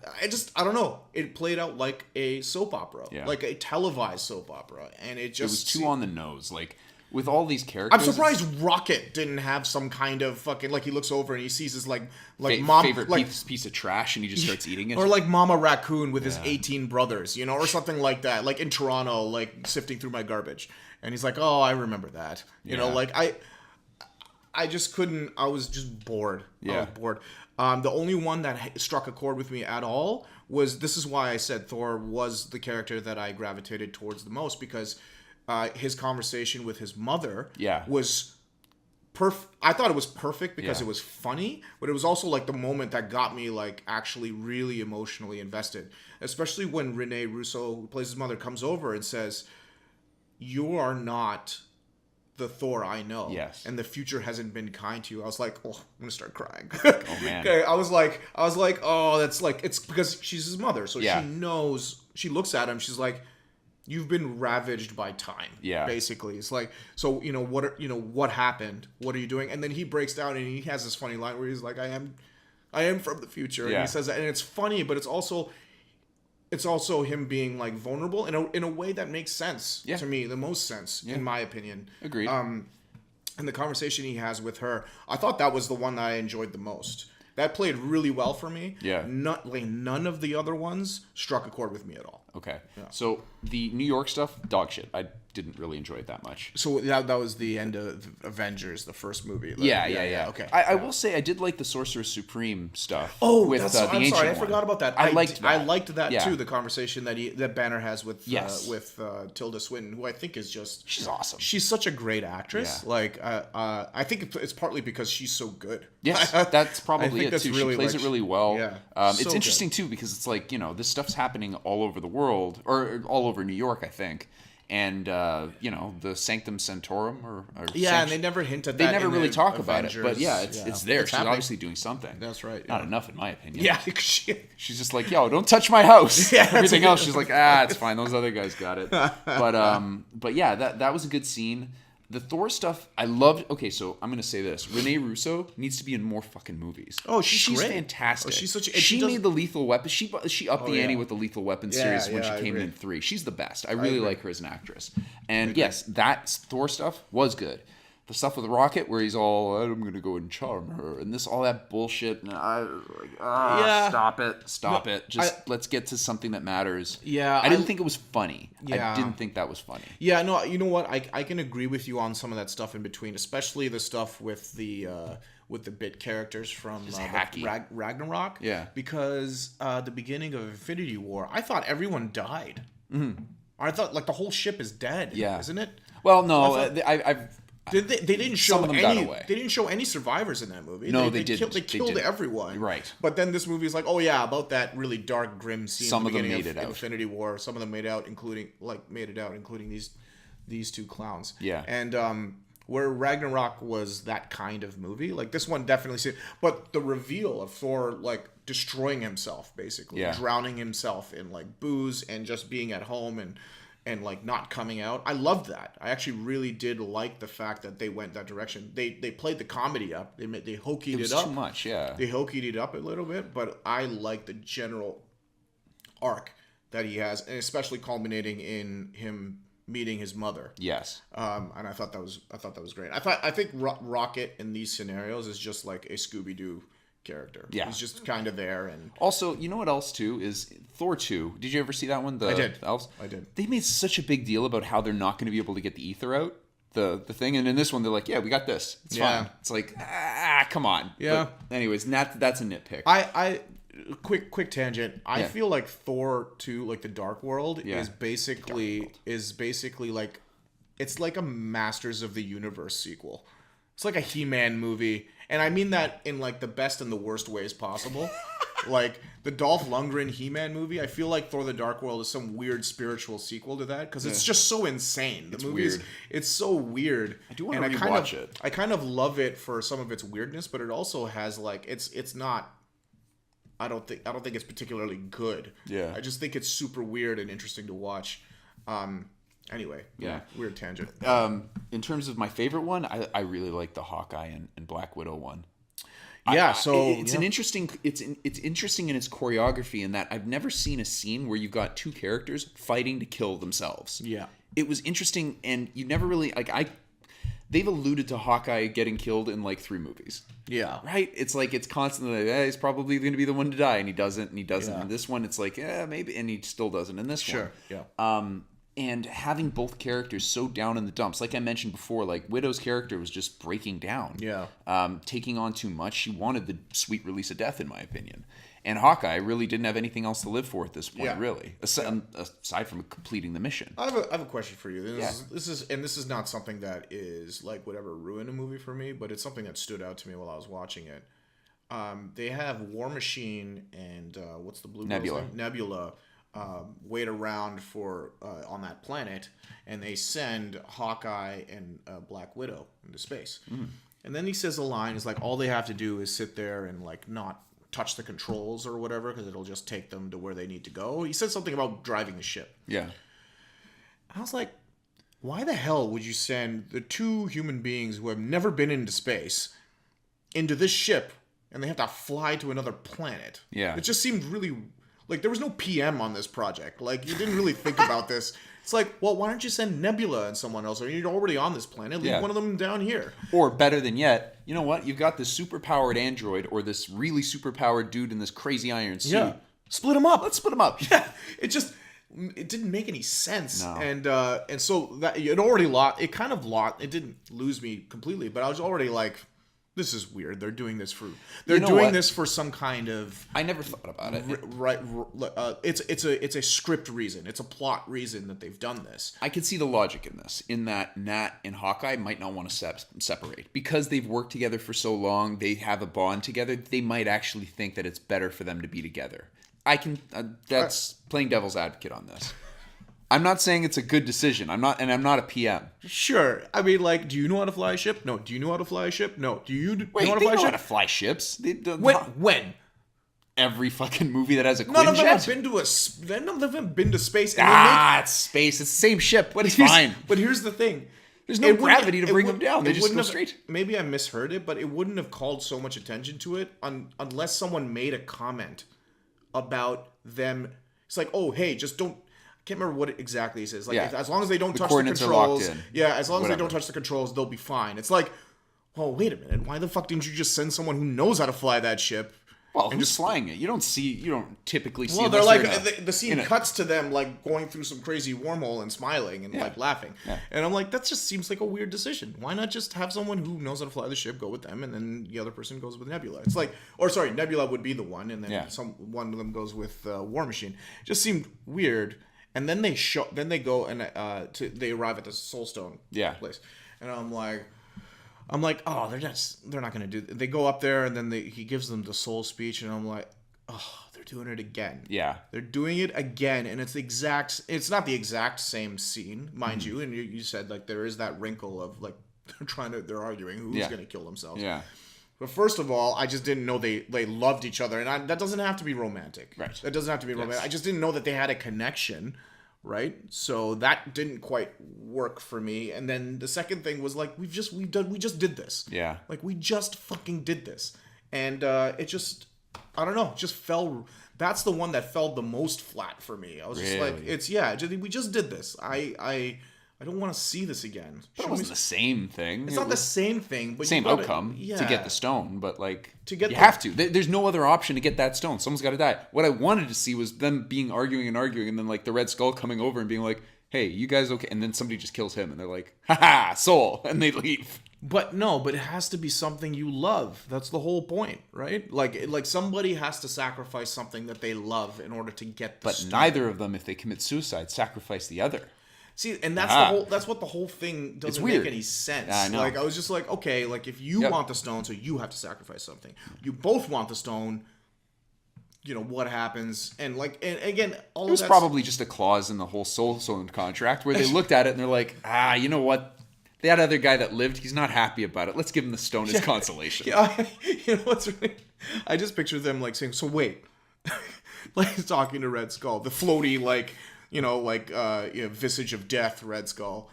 I don't know. It played out like a soap opera, like a televised soap opera, and it was too on the nose. Like, with all these characters, I'm surprised Rocket didn't have some kind of fucking, like, he looks over and he sees his like mom, favorite like, piece of trash, and he just starts eating it, or like Mama Raccoon with his 18 brothers, or something like that. Like in Toronto, like sifting through my garbage, and he's like, "Oh, I remember that." Like I just couldn't. I was just bored. Yeah. I was bored. The only one that struck a chord with me at all was, this is why I said Thor was the character that I gravitated towards the most, because his conversation with his mother was perfect. I thought it was perfect because it was funny, but it was also like the moment that got me like actually really emotionally invested, especially when Rene Russo, who plays his mother, comes over and says, "You are not the Thor I know. Yes. And the future hasn't been kind to you." I was like, oh, I'm gonna start crying. Oh man. Okay, I was like, oh, that's like, it's because she's his mother, so she knows. She looks at him. She's like, "You've been ravaged by time." Yeah. Basically, it's like, so what happened? What are you doing? And then he breaks down and he has this funny line where he's like, I am from the future. And he says that, and it's funny, but it's also him being like vulnerable in a way that makes sense to me, the most sense in my opinion. Agreed. And the conversation he has with her, I thought that was the one that I enjoyed the most. That played really well for me. Yeah. None of the other ones struck a chord with me at all. Okay. Yeah. So the New York stuff, dog shit. I didn't really enjoy it that much. So that was the end of Avengers, the first movie. Yeah. Okay. I will say I did like the Sorcerer Supreme stuff. Oh, with, that's, the I'm Ancient sorry, I One. forgot about that. I liked that. I liked that too. The conversation that Banner has with Tilda Swinton, who I think is just, she's awesome. She's such a great actress. Yeah. Like I think it's partly because she's so good. Yes, that's probably it too. Really, she plays it really well. Yeah. It's interesting too because it's like, this stuff's happening all over the world, or all over New York, I think. And the Sanctum Sanctorum, or and they never hint at that. They never really talk Avengers. about it, but it's there. She's obviously doing something. That's right. Not enough, in my opinion. Yeah, she's just like, yo, don't touch my house. Yeah, everything else, she's like, it's fine. Those other guys got it. But yeah, that was a good scene. The Thor stuff, I loved. Okay, so I'm gonna say this: Rene Russo needs to be in more fucking movies. Oh, she's great. Fantastic. Oh, she's such. She made the Lethal Weapon. She upped the ante with the Lethal Weapon series when she came in 3. She's the best. I really like her as an actress. And yes, that Thor stuff was good. The stuff with Rocket, where he's all, "I'm gonna go and charm her," and all that bullshit. And I like, stop it. Just let's get to something that matters. Yeah, I didn't think it was funny. I didn't think that was funny. Yeah, no, you know what? I can agree with you on some of that stuff in between, especially the stuff with the bit characters from Ragnarok. Yeah, because the beginning of Infinity War, I thought everyone died. Mm-hmm. I thought like the whole ship is dead. Yeah, isn't it? Well, no, I've. They didn't show any. They didn't show any survivors in that movie. No, they didn't. They killed everyone. Right. But then this movie is like, about that really dark, grim scene. Some at the of them beginning made it out. Infinity War. Some of them made out, including these two clowns. Yeah. And where Ragnarok was that kind of movie, like this one definitely. But the reveal of Thor, like destroying himself, basically, Yeah. drowning himself in like booze and just being at home and like not coming out. I loved that. I actually really did like the fact that they went that direction. They played the comedy up. They hokied it up too much, yeah. They hokied it up a little bit, but I like the general arc that he has, and especially culminating in him meeting his mother. Yes. And I thought that was great. I think Rocket in these scenarios is just like a Scooby-Doo character. Yeah. He's just kind of there. And Also, you know what else too is Thor 2. Did you ever see that one? I did. The elves? I did. They made such a big deal about how they're not going to be able to get the ether out, the thing, and in this one they're like, yeah, we got this. It's fine. It's like, come on. Yeah. But anyways, that's a nitpick. I quick tangent. I Yeah. feel like Thor 2, like the Dark World, Yeah. is basically like it's like a Masters of the Universe sequel. It's like a He-Man movie, and I mean that in like the best and the worst ways possible. Like the Dolph Lundgren He-Man movie, I feel like Thor: The Dark World is some weird spiritual sequel to that because it's just so insane. The movie weird. It's so weird. I do want to kind rewatch of, it. I kind of love it for some of its weirdness, but it also has like it's not. I don't think it's particularly good. Yeah. I just think it's super weird and interesting to watch. Anyway, weird tangent. In terms of my favorite one, I really like the Hawkeye and Black Widow one. Yeah, it's an interesting. It's interesting in its choreography in that I've never seen a scene where you've got two characters fighting to kill themselves. Yeah. It was interesting, and you never really they've alluded to Hawkeye getting killed in like 3 movies. Yeah. Right? It's like it's constantly like, he's probably going to be the one to die, and he doesn't, and he doesn't. Yeah. And this one, it's like, maybe, and he still doesn't. In this one, Yeah. and having both characters so down in the dumps, like I mentioned before, like Widow's character was just breaking down. Yeah. Taking on too much. She wanted the sweet release of death, in my opinion. And Hawkeye really didn't have anything else to live for at this point, really, aside from completing the mission. I have a question for you. This is not something that is like would ever ruin a movie for me, but it's something that stood out to me while I was watching it. They have War Machine and what's the blue girl's name? Nebula. Wait around for on that planet, and they send Hawkeye and Black Widow into space. And then he says a line is like, all they have to do is sit there and like not touch the controls or whatever, because it'll just take them to where they need to go. He said something about driving the ship. Yeah. I was like, why the hell would you send the 2 human beings who have never been into space into this ship, and they have to fly to another planet? Yeah. It just seemed really like there was no PM on this project. Like, you didn't really think about this. It's like, well, why don't you send Nebula and someone else? Or you're already on this planet. Leave one of them down here. Or better than yet, you know what? You've got this super-powered android or this really super-powered dude in this crazy iron suit. Yeah. Split them up. Let's split them up. Yeah. It didn't make any sense. No. And so that it didn't lose me completely, but I was already like, this is weird. They're doing this for this for some kind of. I never thought about it. Right. It's a script reason. It's a plot reason that they've done this. I can see the logic in this, in that Nat and Hawkeye might not want to separate because they've worked together for so long. They have a bond together. They might actually think that it's better for them to be together. I can. That's playing devil's advocate on this. I'm not saying it's a good decision. I'm not a PM. Sure. I mean, like, do you know how to fly a ship? No. Do you know how to fly a ship? No. Do you know how to fly a ship? Know how to fly ships. When? Every fucking movie that has a Quinjet. None of them have been to space. It's space. It's the same ship. But it's fine. But here's the thing. There's no gravity to bring them down. They just go straight. Maybe I misheard it, but it wouldn't have called so much attention to it unless someone made a comment about them. It's like, oh, hey, just don't. I can't remember what it exactly says. Like, as long as they don't touch the controls. Yeah, as long as they don't touch the controls, they'll be fine. It's like, well, wait a minute. Why the fuck didn't you just send someone who knows how to fly that ship? Well, who's flying it? You don't typically see. Well, they're like the scene cuts to them like going through some crazy wormhole and smiling and like laughing, and I'm like, that just seems like a weird decision. Why not just have someone who knows how to fly the ship go with them, and then the other person goes with Nebula? It's like, Nebula would be the one, and then one of them goes with War Machine. It just seemed weird. And then they go and they arrive at the Soulstone place, and I'm like, oh, they're not gonna do. They go up there, and then he gives them the soul speech, and I'm like, oh, they're doing it again. Yeah, they're doing it again, and it's not the exact same scene, mind you. And you said like there is that wrinkle of like they're arguing who's gonna kill themselves. Yeah. But first of all, I just didn't know they loved each other, and that doesn't have to be romantic. Right. That doesn't have to be romantic. I just didn't know that they had a connection, right? So that didn't quite work for me. And then the second thing was like we just did this. Yeah. Like we just fucking did this, and it just I don't know, just fell. That's the one that fell the most flat for me. I was just like, we just did this. I don't want to see this again. But it wasn't the same thing. It's not the same thing, but same outcome to get the stone. But like, you have to. There's no other option to get that stone. Someone's got to die. What I wanted to see was them arguing, and then like the Red Skull coming over and being like, "Hey, you guys okay?" And then somebody just kills him, and they're like, "Ha ha, soul," and they leave. But it has to be something you love. That's the whole point, right? Like somebody has to sacrifice something that they love in order to get the stone. But neither of them, if they commit suicide, sacrifice the other. See, and that's that's what the whole thing doesn't make any sense. I know. Like I was just like, okay, like if you want the stone, so you have to sacrifice something. You both want the stone. You know what happens, and again, all it was probably just a clause in the whole Soul Stone contract where they looked at it and they're like, you know what? That other guy that lived, he's not happy about it. Let's give him the stone as consolation. Yeah, you know what's really? I just picture them like saying, "So wait," like talking to Red Skull, the floaty visage of death, Red Skull,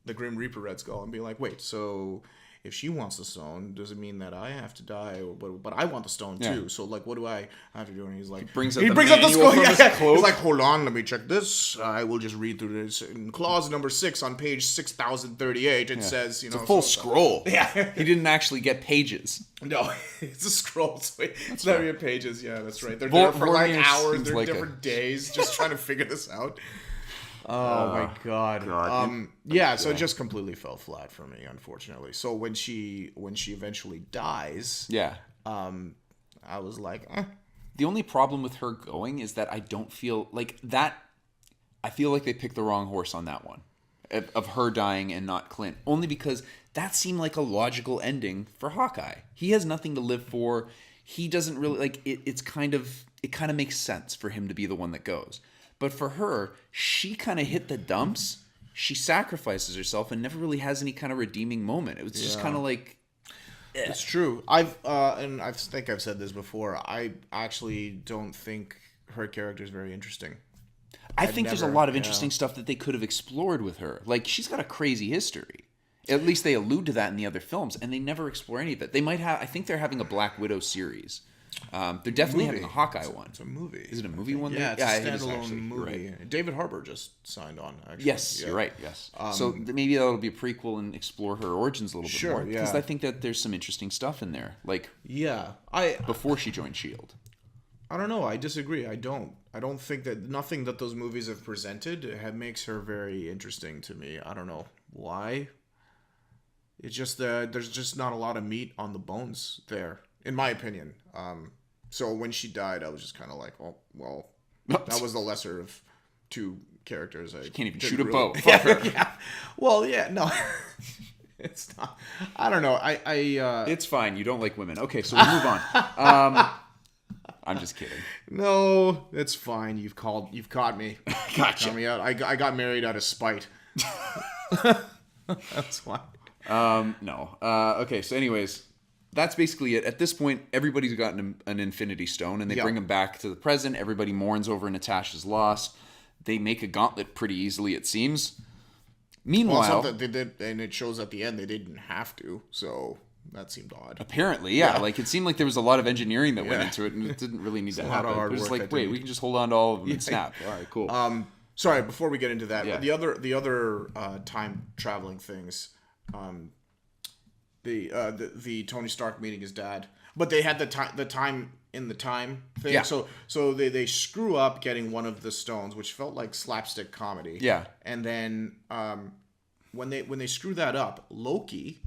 the Grim Reaper Red Skull, and being like, "Wait, so if she wants the stone, does it mean that I have to die? But I want the stone too. So like, what do I have to do?" And he's like, he brings up the scroll. He's like, "Hold on, let me check this. I will just read through this. In clause number 6 on page 6038, it says, it's a full scroll. Yeah, he didn't actually get pages. No, it's a scroll. So it's not even pages. Yeah, that's right. They're there for like hours. They're like different days, just trying to figure this out. Oh my god. So it just completely fell flat for me, unfortunately. So when she eventually dies, I was like, The only problem with her going is that I don't feel like that. I feel like they picked the wrong horse on that one, of her dying and not Clint. Only because that seemed like a logical ending for Hawkeye. He has nothing to live for. He doesn't really like it. It kind of makes sense for him to be the one that goes. But for her, she kind of hit the dumps. She sacrifices herself and never really has any kind of redeeming moment. It was just kind of like... It's true. I think I've said this before. I actually don't think her character is very interesting. I think there's a lot of interesting stuff that they could have explored with her. Like, she's got a crazy history. At least they allude to that in the other films, and they never explore any of it. They might have... I think they're having a Black Widow series. They're definitely having a Hawkeye one. It's a movie. Is it a movie one? Yeah, it's a standalone actually, movie. Right. David Harbour just signed on, actually. Yes, you're right, yes. So maybe that'll be a prequel and explore her origins a little bit more. Because I think that there's some interesting stuff in there. Like, before she joined S.H.I.E.L.D. I don't know. I disagree. I don't think that nothing that those movies have presented makes her very interesting to me. I don't know why. It's just there's just not a lot of meat on the bones there, in my opinion. So when she died, I was just kind of like, oh, well, that was the lesser of two characters. She can't even shoot a bow. Yeah. Well, yeah, no. It's not. I don't know. It's fine. You don't like women. Okay, so we'll move on. I'm just kidding. No, it's fine. You've caught me. Gotcha. Me out. I got married out of spite. That's why. No. Okay, so anyways, that's basically it. At this point, everybody's gotten an Infinity Stone, and they bring him back to the present. Everybody mourns over Natasha's loss. They make a gauntlet pretty easily, it seems. Meanwhile... Well, they did, and it shows at the end they didn't have to, so that seemed odd. Apparently, yeah. Like, it seemed like there was a lot of engineering that went into it, and it didn't really need to happen. It was like, wait, we can just hold on to all of them and snap. All right, cool. Sorry, before we get into that, the other time traveling things... The Tony Stark meeting his dad, but they had the time in the time thing. Yeah. So they screw up getting one of the stones, which felt like slapstick comedy. Yeah. And then when they screw that up, Loki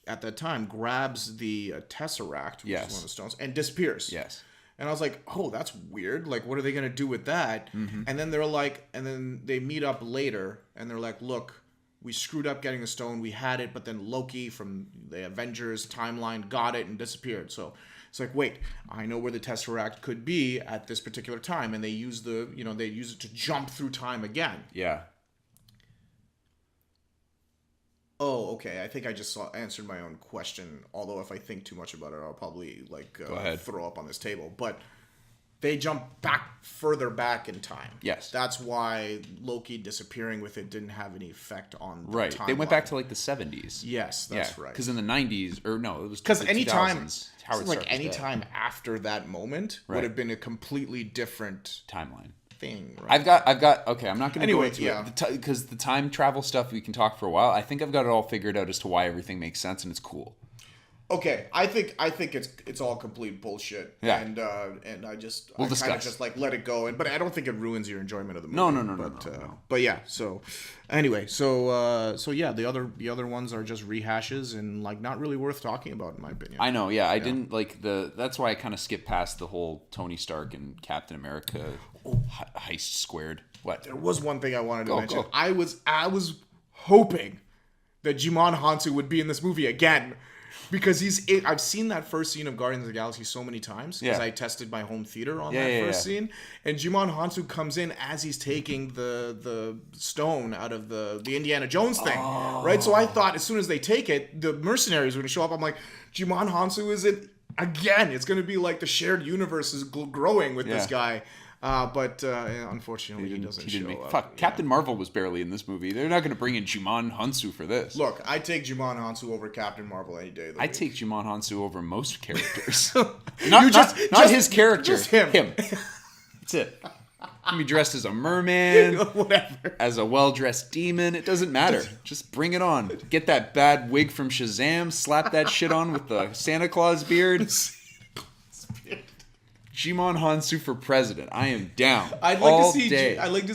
at that time grabs the Tesseract, which is one of the stones, and disappears. Yes. And I was like, oh, that's weird. Like, what are they gonna do with that? Mm-hmm. And then then they meet up later, and they're like, look. We screwed up getting the stone. We had it, but then Loki from the Avengers timeline got it and disappeared. So it's like, wait, I know where the Tesseract could be at this particular time, and they use it to jump through time again. Yeah. Oh, okay. I think I just answered my own question. Although if I think too much about it, I'll probably Go ahead. throw up on this table. But they jump further back in time. Yes. That's why Loki disappearing with it didn't have any effect on the Right. They went timeline. back to like the 70s. Yes, that's right. Because in the 90s, or no, it was Because the anytime, 2000s, Howard Stark was dead. anytime after that moment would have been a completely different timeline. thing. Right? I've got. Okay, I'm not going to go into yeah. it because the time travel stuff we can talk for a while. I think I've got it all figured out as to why everything makes sense and it's cool. Okay, I think it's all complete bullshit. Yeah. And I just We'll I kind of discuss. just like let it go. But I don't think it ruins your enjoyment of the movie. No. But yeah. So anyway, so yeah, the other ones are just rehashes and like not really worth talking about in my opinion. I know. Yeah, I didn't like the. That's why I kind of skipped past the whole Tony Stark and Captain America heist squared. What? There was one thing I wanted to mention. Go. I was hoping that Jimon Hansu would be in this movie again. Because I've seen that first scene of Guardians of the Galaxy so many times because I tested my home theater on that first scene, and Jimon Hansu comes in as he's taking the stone out of the Indiana Jones thing, right? So I thought as soon as they take it, the mercenaries are going to show up. I'm like, Jimon Hansu is it again? It's going to be like the shared universe is growing with this guy. But unfortunately, he doesn't show up. Fuck, Captain Marvel was barely in this movie. They're not going to bring in Jimon Hansu for this. Look, I take Jimon Hansu over Captain Marvel any day of the week. I take Jimon Hansu over most characters. not his character. Just him. That's it. He can be dressed as a merman, whatever. as a well-dressed demon. It doesn't matter. Just bring it on. Get that bad wig from Shazam. Slap that shit on with the Santa Claus beard. Jimon Hansu for president. I am down. I'd like to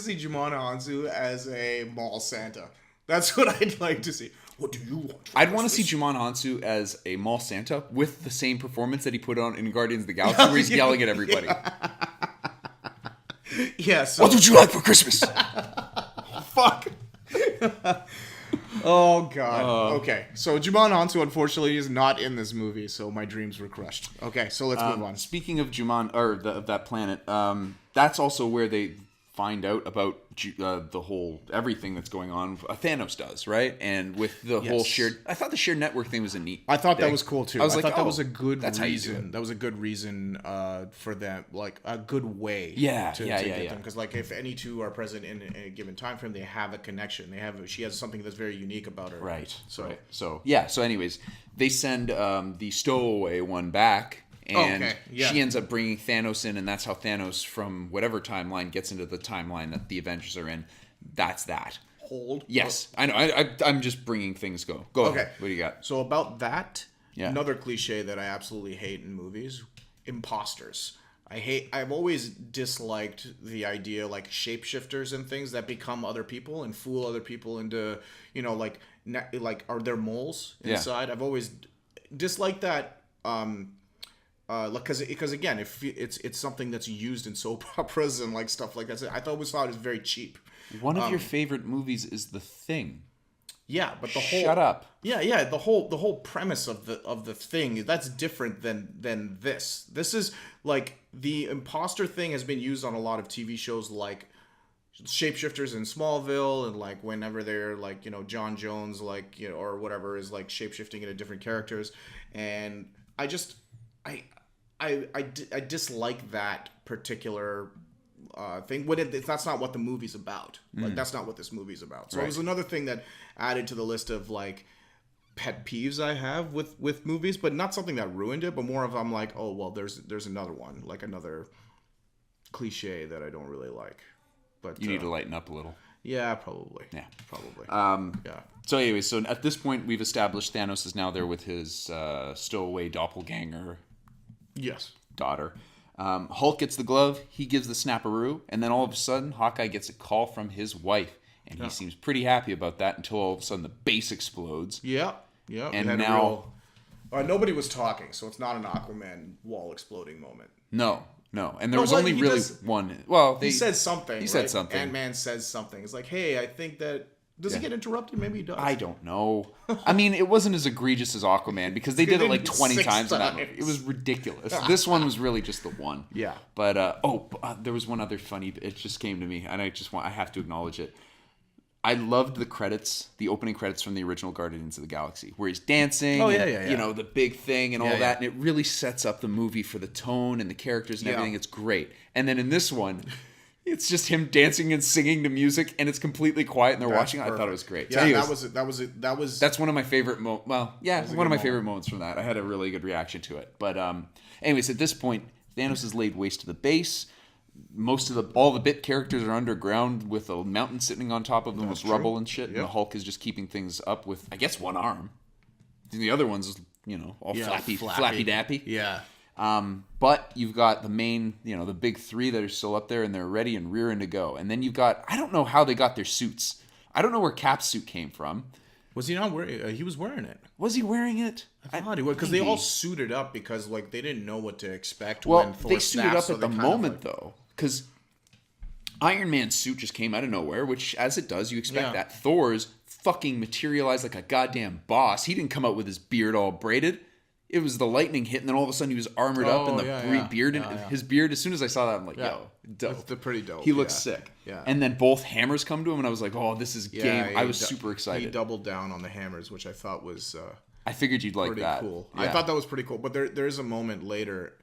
see Jimon Hansu as a mall Santa. That's what I'd like to see. What do you want? I'd want to see Jimon Hansu as a mall Santa with the same performance that he put on in Guardians of the Galaxy, where he's yelling at everybody. Yeah. So, what would you like for Christmas? Fuck. Oh god. Okay. So Jimon Hansu unfortunately is not in this movie, so my dreams were crushed. Okay, so let's move on. Speaking of Jimon of that planet, that's also where they find out about the whole everything that's going on. Thanos does, right? And with the whole shared, I thought the shared network thing was a neat. I thought thing. that was cool too. I thought that was a good that's reason. How you do it. That was a good reason for them, like a good way. to get them. Because like if any two are present in a given time frame, they have a connection. She has something that's very unique about her. Right. So yeah. So anyways, they send the stowaway one back. And she ends up bringing Thanos in, and that's how Thanos, from whatever timeline, gets into the timeline that the Avengers are in. That's that. Yes, I know. I'm just bringing things. Go ahead. What do you got? So about that, another cliche that I absolutely hate in movies: imposters. I've always disliked the idea like shapeshifters and things that become other people and fool other people into like are there moles inside? I've always disliked that. Because again, if it's something that's used in soap operas and like stuff like that, I always thought it was very cheap. One of your favorite movies is The Thing. Yeah, but the whole shut up. Yeah, the whole premise of the thing that's different than this. This is like the imposter thing has been used on a lot of TV shows like shapeshifters in Smallville and like whenever they're like John Jones like or whatever is like shapeshifting into different characters, and I dislike that particular thing. That's not what the movie's about. Like that's not what this movie's about. So it was another thing that added to the list of like pet peeves I have with movies, but not something that ruined it, but more of I'm like, oh well, there's another one, like another cliche that I don't really like. But you need to lighten up a little. Yeah, probably. Yeah. So anyway, so at this point we've established Thanos is now there with his stowaway doppelganger. Yes. Daughter. Hulk gets the glove. He gives the snapperoo, and then all of a sudden, Hawkeye gets a call from his wife, and he seems pretty happy about that until all of a sudden the base explodes. Yeah. And now nobody was talking, so it's not an Aquaman wall exploding moment. No. And there was only really one. Well, he said something. He said something. Ant-Man says something. It's like, hey, I think that. Does he get interrupted? Maybe he does. I don't know. I mean, it wasn't as egregious as Aquaman because they did it like 20 times in that movie. It was ridiculous. This one was really just the one. Yeah. But there was one other funny. It just came to me, and I have to acknowledge it. I loved the opening credits from the original Guardians of the Galaxy, where he's dancing. Oh, and, yeah. You know, the big thing and all Yeah, that, and it really sets up the movie for the tone and the characters and everything. It's great. And then in this one, it's just him dancing and singing to music, and it's completely quiet, and they're watching. I thought it was great. Yeah, So anyways, that was. that's one of my favorite moments. Well, yeah, one of my moment. favorite moments from that. I had a really good reaction to it. But anyways, at this point, Thanos has laid waste to the base. All the bit characters are underground with a mountain sitting on top of them with rubble and shit. And the Hulk is just keeping things up with, I guess, one arm. And the other one's, all flappy dappy. Yeah. But you've got the main, the big three that are still up there, and they're ready and rearing to go. And then you've got, I don't know how they got their suits. I don't know where Cap's suit came from. Was he not wearing? He was wearing it. Was he wearing it? I thought he was, because they all suited up because they didn't know what to expect. Well, when Thor they suited snapped, up so at the they moment though, because Iron Man's suit just came out of nowhere, which, as it does, you expect that. Thor's fucking materialized like a goddamn boss. He didn't come out with his beard all braided. It was the lightning hit, and then all of a sudden he was armored up, and the beard, and his beard. As soon as I saw that, I'm like, yo, dope. That's pretty dope. He looks sick. Yeah. And then both hammers come to him, and I was like, oh, this is game. I was super excited. He doubled down on the hammers, which I thought was I figured you'd like pretty that. cool. Yeah. I thought that was pretty cool. But there is a moment later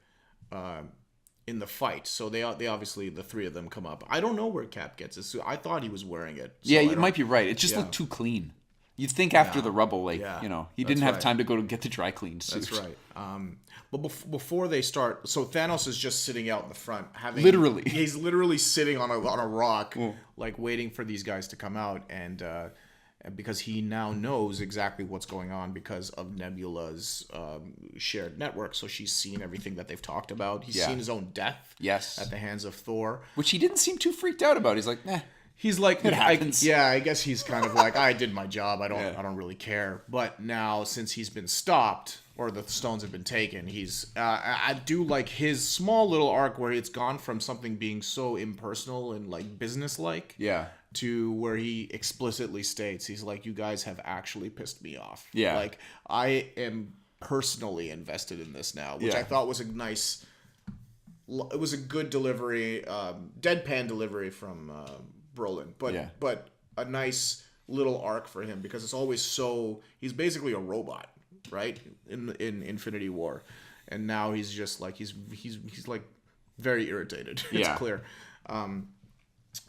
in the fight. So they obviously, the three of them come up. I don't know where Cap gets his suit. I thought he was wearing it. So You might be right. It just looked too clean. You'd think after the rubble, he didn't have time to go to get the dry clean suit. That's right. But before they start, so Thanos is just sitting out in the front, he's literally sitting on a rock, waiting for these guys to come out, and because he now knows exactly what's going on because of Nebula's shared network. So she's seen everything that they've talked about. He's seen his own death at the hands of Thor, which he didn't seem too freaked out about. He's like, nah. He's like, it happens. I guess he's kind of like, I did my job. I don't really care. But now, since he's been stopped, or the stones have been taken, he's. I do like his small little arc where it's gone from something being so impersonal and business-like, to where he explicitly states, he's like, you guys have actually pissed me off. Yeah. I am personally invested in this now, which I thought was a nice. It was a good delivery, deadpan delivery from Brolin, but a nice little arc for him, because it's always he's basically a robot, right, in Infinity War, and now he's just he's very irritated. It's clear.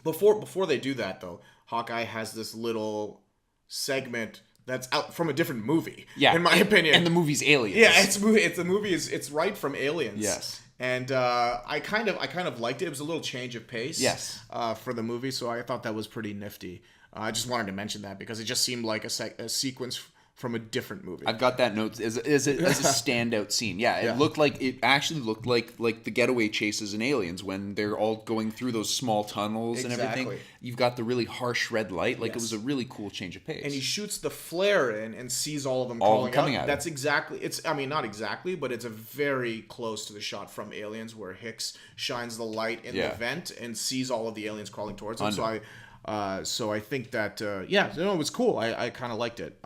Before they do that though, Hawkeye has this little segment that's out from a different movie, in my opinion, and the movie's Aliens. It's right from Aliens. Yes. And I kind of liked it. It was a little change of pace. Yes. For the movie, so I thought that was pretty nifty. I just wanted to mention that because it just seemed like a sequence from a different movie. I've got that note as a standout scene. It actually looked like the getaway chases in Aliens when they're all going through those small tunnels and everything. You've got the really harsh red light. It was a really cool change of pace. And he shoots the flare in and sees all of them coming out. That's exactly. Not exactly, but it's a very close to the shot from Aliens where Hicks shines the light in the vent and sees all of the aliens crawling towards him. So I think that it was cool. I kind of liked it.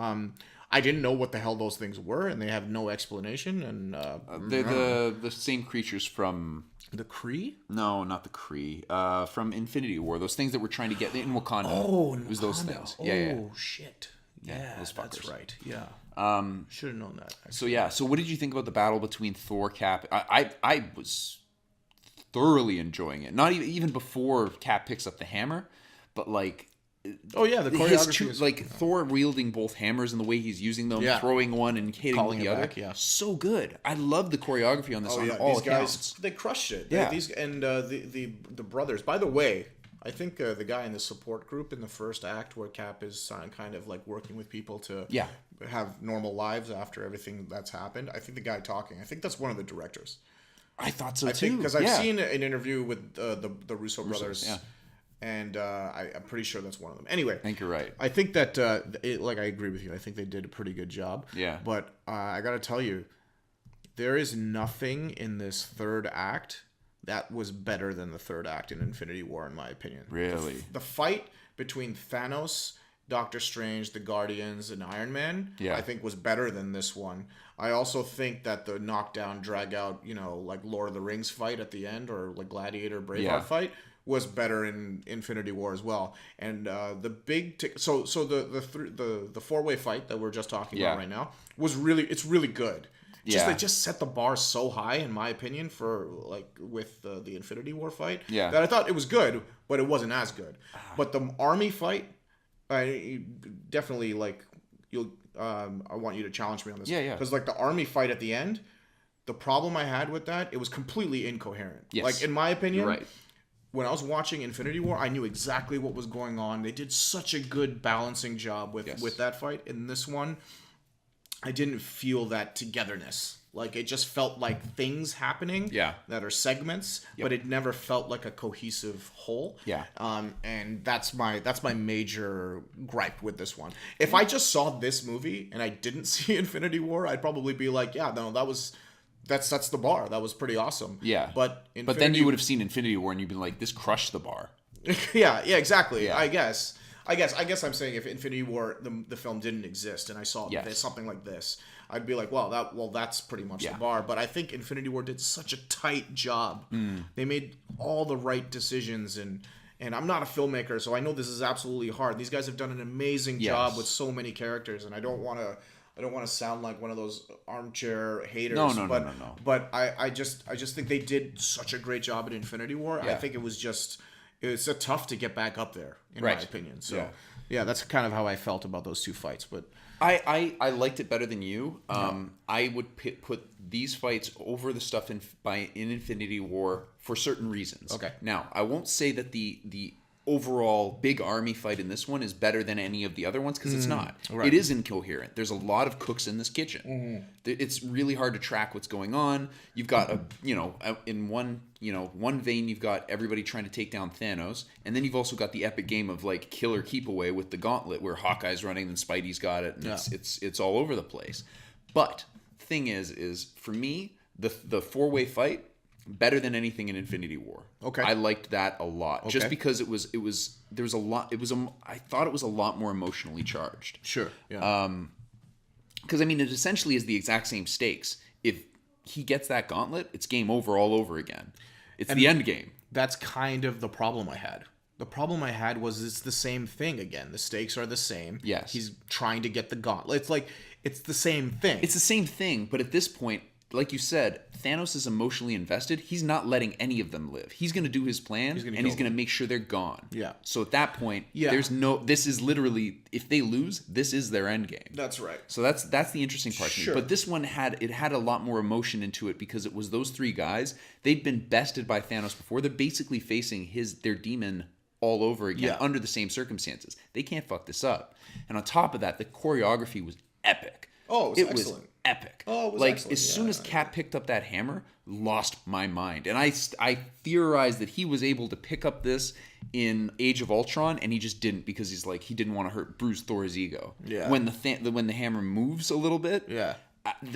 I didn't know what the hell those things were, and they have no explanation. And they're the same creatures from the Kree. No, not the Kree. From Infinity War, those things that we're trying to get in Wakanda. Oh, it was those things. Oh shit! Yeah, those fuckers. That's right. Yeah. Should have known that. Actually. So what did you think about the battle between Thor, Cap? I was thoroughly enjoying it. Not even before Cap picks up the hammer, but the choreography Thor wielding both hammers and the way he's using them, throwing one and hitting the other. So good. I love the choreography on this. These guys, they crushed it. Yeah. The brothers. By the way, I think the guy in the support group in the first act where Cap is kind of working with people to have normal lives after everything that's happened. I think the guy talking, I think that's one of the directors. I thought so too. Because I've seen an interview with the Russo brothers. Yeah. And I'm pretty sure that's one of them. Anyway, I think you're right. I think that, I agree with you. I think they did a pretty good job. Yeah. But I got to tell you, there is nothing in this third act that was better than the third act in Infinity War, in my opinion. Really? The fight between Thanos Doctor Strange, the Guardians, and Iron Man, Yeah. I think was better than this one. I also think that the knockdown, drag out, like Lord of the Rings fight at the end, or like Gladiator, Braveheart fight, was better in Infinity War as well. And the big so the 4-way fight that we're just talking about right now was it's really good. They just set the bar so high, in my opinion, for like with the Infinity War fight, that I thought it was good, but it wasn't as good. But the army fight, I definitely like I want you to challenge me on this. Because like the army fight at the end, the problem I had with that, it was completely incoherent. Yes. Like in my opinion, You're right. When I was watching Infinity War, I knew exactly what was going on. They did such a good balancing job with that fight. In this one, I didn't feel that togetherness. Like it just felt like things happening that are segments, but it never felt like a cohesive whole. And that's my major gripe with this one. If I just saw this movie and I didn't see Infinity War, I'd probably be like, that's the bar. That was pretty awesome. Yeah. But then you would have seen Infinity War and you'd been like, this crushed the bar. yeah, exactly. Yeah. I guess I'm saying if Infinity War the film didn't exist and I saw something like this, I'd be like, that's pretty much the bar. But I think Infinity War did such a tight job. They made all the right decisions, and I'm not a filmmaker, so I know this is absolutely hard. These guys have done an amazing job with so many characters, and I don't want to sound like one of those armchair haters. No. But I just think they did such a great job at Infinity War. I think it's tough to get back up there, in my opinion. So that's kind of how I felt about those two fights. But I liked it better than you. I would put these fights over the stuff in Infinity War for certain reasons. Okay. Now, I won't say that the overall big army fight in this one is better than any of the other ones, because it's not. Right. It is incoherent. There's a lot of cooks in this kitchen. It's really hard to track what's going on. You've got in one vein, you've got everybody trying to take down Thanos, and then you've also got the epic game of like kill or keep away with the gauntlet, where Hawkeye's running and Spidey's got it, and it's all over the place. But thing is for me, the 4-way fight, better than anything in Infinity War. Okay. I liked that a lot. Okay. Just because there was a lot, I thought it was a lot more emotionally charged. Sure. Yeah. Because it essentially is the exact same stakes. If he gets that gauntlet, it's game over all over again. It's the end game. That's kind of the problem I had. The problem I had was it's the same thing again. The stakes are the same. Yes. He's trying to get the gauntlet. It's like, it's the same thing. It's the same thing, but at this point, like you said, Thanos is emotionally invested. He's not letting any of them live. He's going to do his plan, and he's going to make sure they're gone. Yeah. So at that point, this is literally, if they lose, this is their end game. That's right. So that's the interesting part. Sure. But this one had a lot more emotion into it, because it was those three guys. They'd been bested by Thanos before. They're basically facing their demon all over again under the same circumstances. They can't fuck this up. And on top of that, the choreography was epic. Oh, it was excellent. Epic. Oh, it was like excellent. As soon as Cap picked up that hammer, lost my mind. And I theorized that he was able to pick up this in Age of Ultron, and he just didn't, because he didn't want to hurt Bruce Thor's ego. Yeah. When the hammer moves a little bit. Yeah. At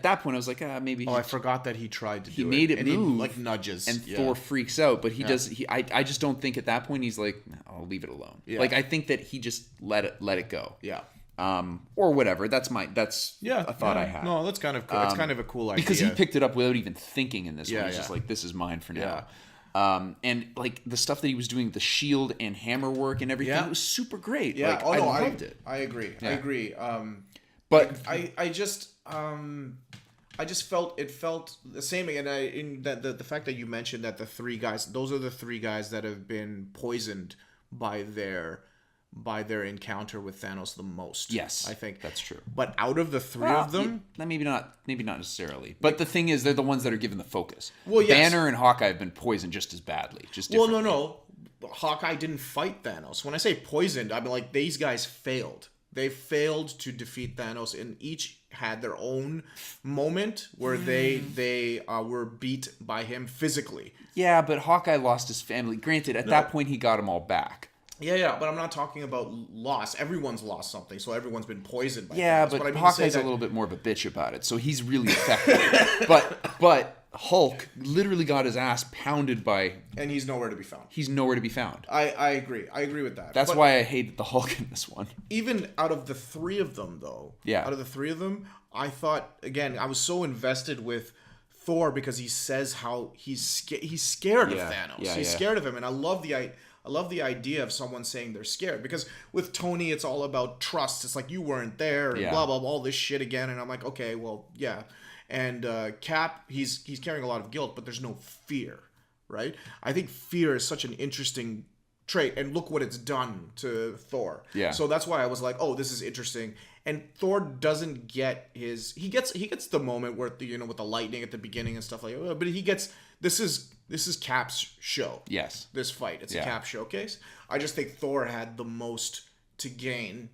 that point I was like, maybe. I forgot that he tried to. He made it move, he, like nudges, and Thor freaks out. But he does. I just don't think at that point he's like, I'll leave it alone. Yeah. Like I think that he just let it go. Yeah. Or whatever. That's a thought I had. No, that's kind of cool. It's kind of a cool idea, because he picked it up without even thinking in this one. He's just like, this is mine for now. And like the stuff that he was doing, the shield and hammer work and everything, it was super great. Yeah. Like, I loved it. I agree. Yeah. I agree. But I just felt the same. And in the fact that you mentioned that the three guys, those are the three guys that have been poisoned by their encounter with Thanos the most. Yes, I think that's true. But out of the three of them, maybe not necessarily. But the thing is, they're the ones that are given the focus. Well, yes. Banner and Hawkeye have been poisoned just as badly. Well, no. Hawkeye didn't fight Thanos. When I say poisoned, I mean like these guys failed. They failed to defeat Thanos, and each had their own moment where they were beat by him physically. Yeah, but Hawkeye lost his family. Granted, at that point, he got them all back. Yeah, but I'm not talking about loss. Everyone's lost something, so everyone's been poisoned by Thanos. Yeah, but Hawkeye's a little bit more of a bitch about it, so he's really effective. but Hulk literally got his ass pounded by. And he's nowhere to be found. He's nowhere to be found. I agree. I agree with that. That's why I hated the Hulk in this one. Even out of the three of them, though. Yeah. Out of the three of them, I thought, again, I was so invested with Thor because he says how he's scared of Thanos. He's scared of him. And I love the idea of someone saying they're scared, because with Tony, it's all about trust. It's like, you weren't there and blah, blah, blah, all this shit again. And I'm like, okay, well, yeah. And Cap, he's carrying a lot of guilt, but there's no fear, right? I think fear is such an interesting trait, and look what it's done to Thor. Yeah. So that's why I was like, oh, this is interesting. And Thor doesn't get he gets the moment where with the lightning at the beginning and stuff like that. But he gets this is Cap's show. Yes. This fight, it's a Cap showcase. I just think Thor had the most to gain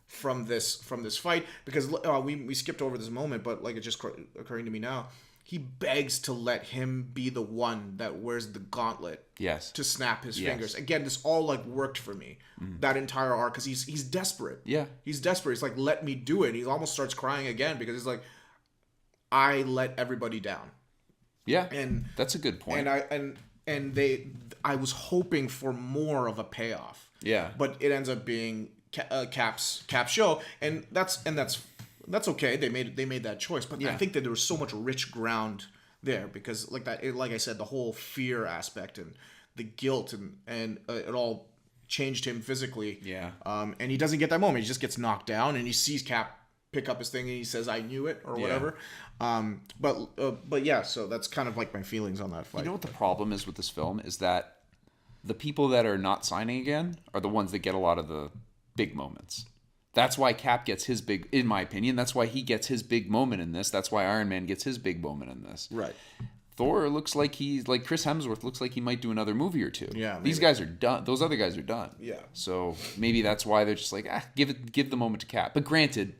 from this fight, because we skipped over this moment, but like, it's just occurring to me now. He begs to let him be the one that wears the gauntlet. Yes. To snap his fingers. Again, this all like worked for me. That entire arc, because he's desperate. Yeah. He's desperate. He's like, let me do it. He almost starts crying again, because he's like, I let everybody down. Yeah. And that's a good point. And I was hoping for more of a payoff. Yeah. But it ends up being Cap's show, and that's okay. They made that choice, but I think that there was so much rich ground there, because like I said, the whole fear aspect and the guilt and it all changed him physically. Yeah. And he doesn't get that moment. He just gets knocked down, and he sees Cap pick up his thing, and he says, "I knew it," or whatever. But yeah. So that's kind of like my feelings on that fight. You know what the problem is with this film is that the people that are not signing again are the ones that get a lot of the big moments. That's why Cap gets his big, in my opinion, that's why he gets his big moment in this. That's why Iron Man gets his big moment in this. Right. Thor looks like Chris Hemsworth looks like he might do another movie or two. Yeah. Maybe. These guys are done. Those other guys are done. Yeah. So maybe that's why they're just like, give the moment to Cap. But granted,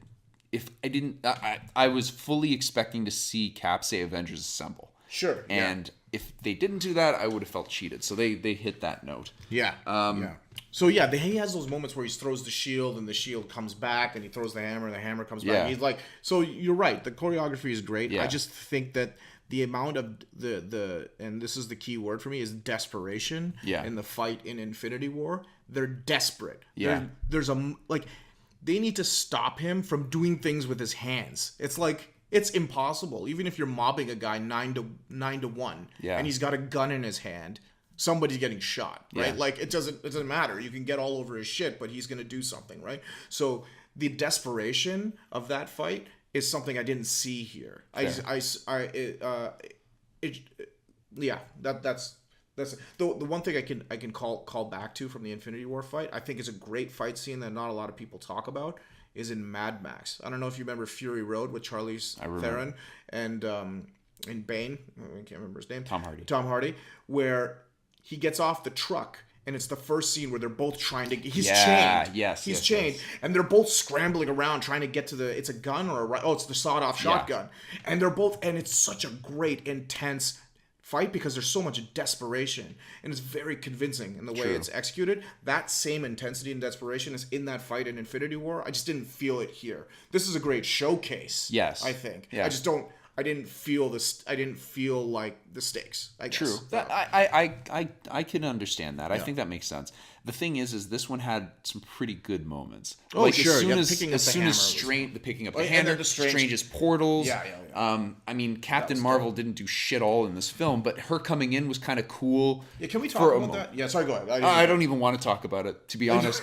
if I was fully expecting to see Cap say Avengers Assemble. Sure. And if they didn't do that, I would have felt cheated. So they hit that note. Yeah. So he has those moments where he throws the shield and the shield comes back, and he throws the hammer and the hammer comes back. He's like, so you're right. The choreography is great. Yeah. I just think that the amount of the and this is the key word for me, is desperation. Yeah. In the fight in Infinity War, they're desperate. Yeah. There's they need to stop him from doing things with his hands. It's like, it's impossible. Even if you're mobbing a guy 9-1, and he's got a gun in his hand, somebody's getting shot, right? Yeah. Like, it doesn't matter. You can get all over his shit, but he's gonna do something, right? So the desperation of that fight is something I didn't see here. That's the one thing I can call back to from the Infinity War fight. I think is a great fight scene that not a lot of people talk about, is in Mad Max. I don't know if you remember Fury Road with Charlize Theron and Bane. I can't remember his name. Tom Hardy, where he gets off the truck, and it's the first scene where they're both trying to. He's chained. He's chained, and they're both scrambling around trying to get to the. It's a gun or it's the sawed-off shotgun, and they're both. And it's such a great, intense fight, because there's so much desperation, and it's very convincing in the way it's executed. That same intensity and desperation is in that fight in Infinity War. I just didn't feel it here. This is a great showcase. Yes, I think. Yes. I didn't feel this. I didn't feel like the stakes. I guess. True. That, I can understand that. I think that makes sense. The thing is this one had some pretty good moments. Oh, like, sure. As soon as the picking up the hammer, Strange's portals. Yeah. I mean, Captain Marvel didn't do shit all in this film, but her coming in was kind of cool. Yeah. Can we talk about that? Yeah. Sorry. Go ahead. I don't even want to talk about it, to be honest.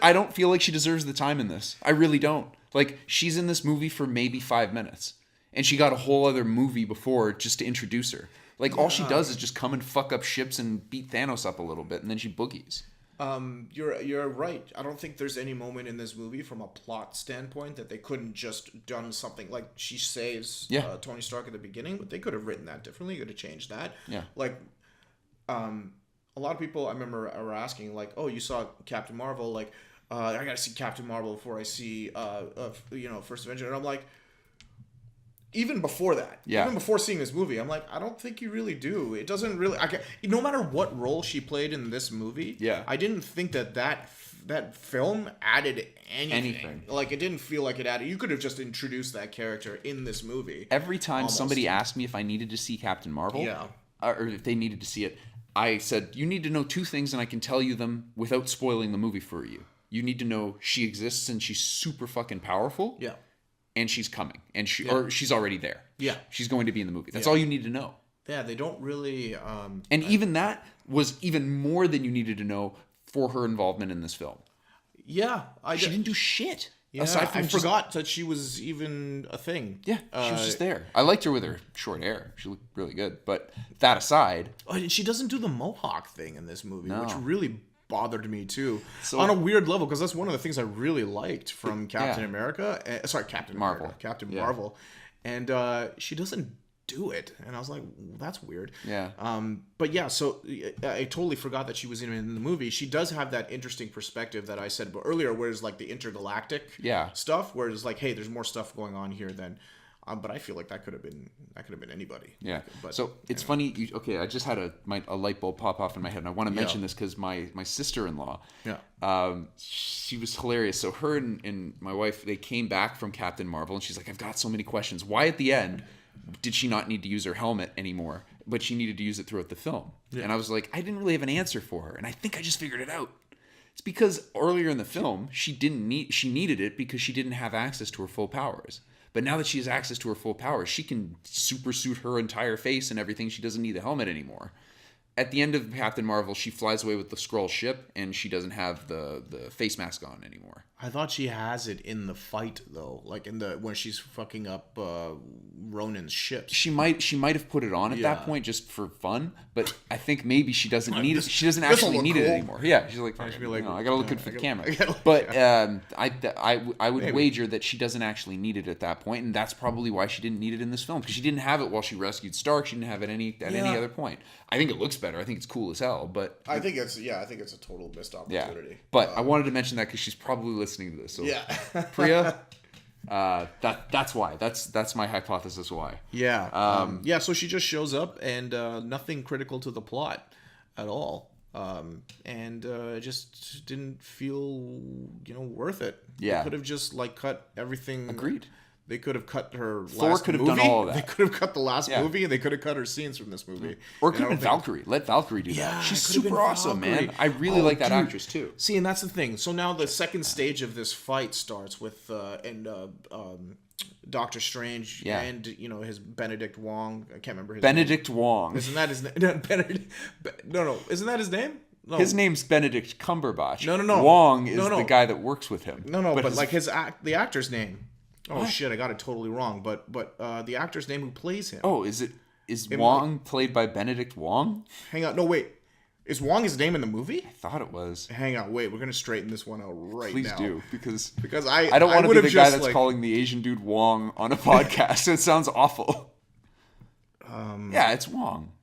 I don't feel like she deserves the time in this. I really don't. Like, she's in this movie for maybe 5 minutes. And she got a whole other movie before just to introduce her. Like, all she does is just come and fuck up ships and beat Thanos up a little bit, and then she boogies. You're right. I don't think there's any moment in this movie from a plot standpoint that they couldn't just done something like she saves Tony Stark at the beginning, but they could have written that differently. Could have changed that. Yeah. Like, a lot of people I remember are asking, like, oh, you saw Captain Marvel, like, I gotta see Captain Marvel before I see First Avenger, and I'm like, even before that, even before seeing this movie, I'm like, I don't think you really do. It doesn't really. No matter what role she played in this movie, I didn't think that that film added anything. Like, it didn't feel like it added. You could have just introduced that character in this movie. Every time somebody asked me if I needed to see Captain Marvel, or if they needed to see it, I said, you need to know two things and I can tell you them without spoiling the movie for you. You need to know she exists and she's super fucking powerful. Yeah. And she's coming. And or she's already there. Yeah. She's going to be in the movie. That's all you need to know. Yeah, they don't really... even that was even more than you needed to know for her involvement in this film. Yeah. She didn't do shit. Yeah, aside from forgot that she was even a thing. Yeah, she was just there. I liked her with her short hair. She looked really good. But that aside... she doesn't do the mohawk thing in this movie, which really bothered me too. So, on a weird level, because that's one of the things I really liked from Captain America. Captain Marvel. America. Captain Marvel. And she doesn't do it. And I was like, that's weird. Yeah. But yeah, so I totally forgot that she was in the movie. She does have that interesting perspective that I said earlier, where it's like the intergalactic stuff, where it's like, hey, there's more stuff going on here than... but I feel like that could have been anybody. Yeah. But, so it's funny. I just had a light bulb pop off in my head, and I want to mention this because my sister-in-law, she was hilarious. So her and my wife, they came back from Captain Marvel, and she's like, I've got so many questions. Why at the end did she not need to use her helmet anymore, but she needed to use it throughout the film? Yeah. And I was like, I didn't really have an answer for her, and I think I just figured it out. It's because earlier in the film, she needed it because she didn't have access to her full powers. But now that she has access to her full powers, she can supersuit her entire face and everything. She doesn't need the helmet anymore. At the end of Captain Marvel, she flies away with the Skrull ship, and she doesn't have the face mask on anymore. I thought she has it in the fight though, like when she's fucking up Ronan's ships. She might have put it on at that point just for fun, but I think maybe she doesn't need it. She doesn't actually need it anymore. Yeah, she's like, I gotta look good for the camera. But I would wager that she doesn't actually need it at that point, and that's probably why she didn't need it in this film, because she didn't have it while she rescued Stark. She didn't have it at any other point. I think it looks better. I think it's cool as hell, but I think it's a total missed opportunity. Yeah. But I wanted to mention that because she's probably listening to this. So Priya, that's why. That's my hypothesis why. Yeah. So she just shows up and nothing critical to the plot at all. And just didn't feel worth it. Yeah. They could have just cut everything. Agreed. They could have cut her Thor last could have movie. done all of that. They could have cut the last movie, and they could have cut her scenes from this movie. Or it could have been Valkyrie. Let Valkyrie do that. She's super awesome, man. I really like that actress too. See, and that's the thing. So now the second stage of this fight starts with Doctor Strange and his Benedict Wong. I can't remember his Benedict name. Wong. Isn't that his name? No. Isn't that his name? No. His name's Benedict Cumberbatch. No. Wong is the guy that works with him. No. But like the actor's name. Oh shit! I got it totally wrong. But the actor's name who plays him. Oh, is Wong played by Benedict Wong? Hang on, no wait. Is Wong his name in the movie? I thought it was. Hang on, wait. We're gonna straighten this one out right Please now. do, because I don't want to be the guy that's like... calling the Asian dude Wong on a podcast. It sounds awful. Yeah, it's Wong.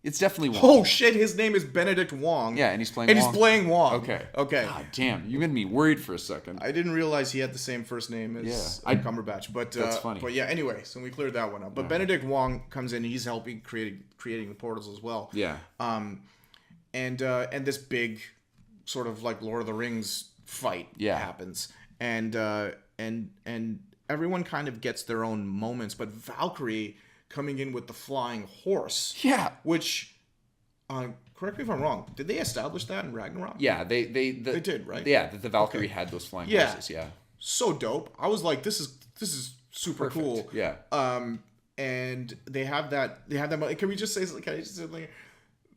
It's definitely Wong. Oh shit! His name is Benedict Wong. Yeah, and he's playing. He's playing Wong. Okay. God damn, you made me worried for a second. I didn't realize he had the same first name as Cumberbatch. But that's funny. But yeah, anyway, so we cleared that one up. But Benedict Wong comes in. He's helping creating the portals as well. Yeah. And this big sort of like Lord of the Rings fight happens, and everyone kind of gets their own moments. But Valkyrie coming in with the flying horse. Yeah. Which, correct me if I'm wrong, did they establish that in Ragnarok? Yeah, they did, right? Yeah, that the Valkyrie had those flying horses, yeah. So dope. I was like, this is super cool. Yeah. And they have that can we just say something?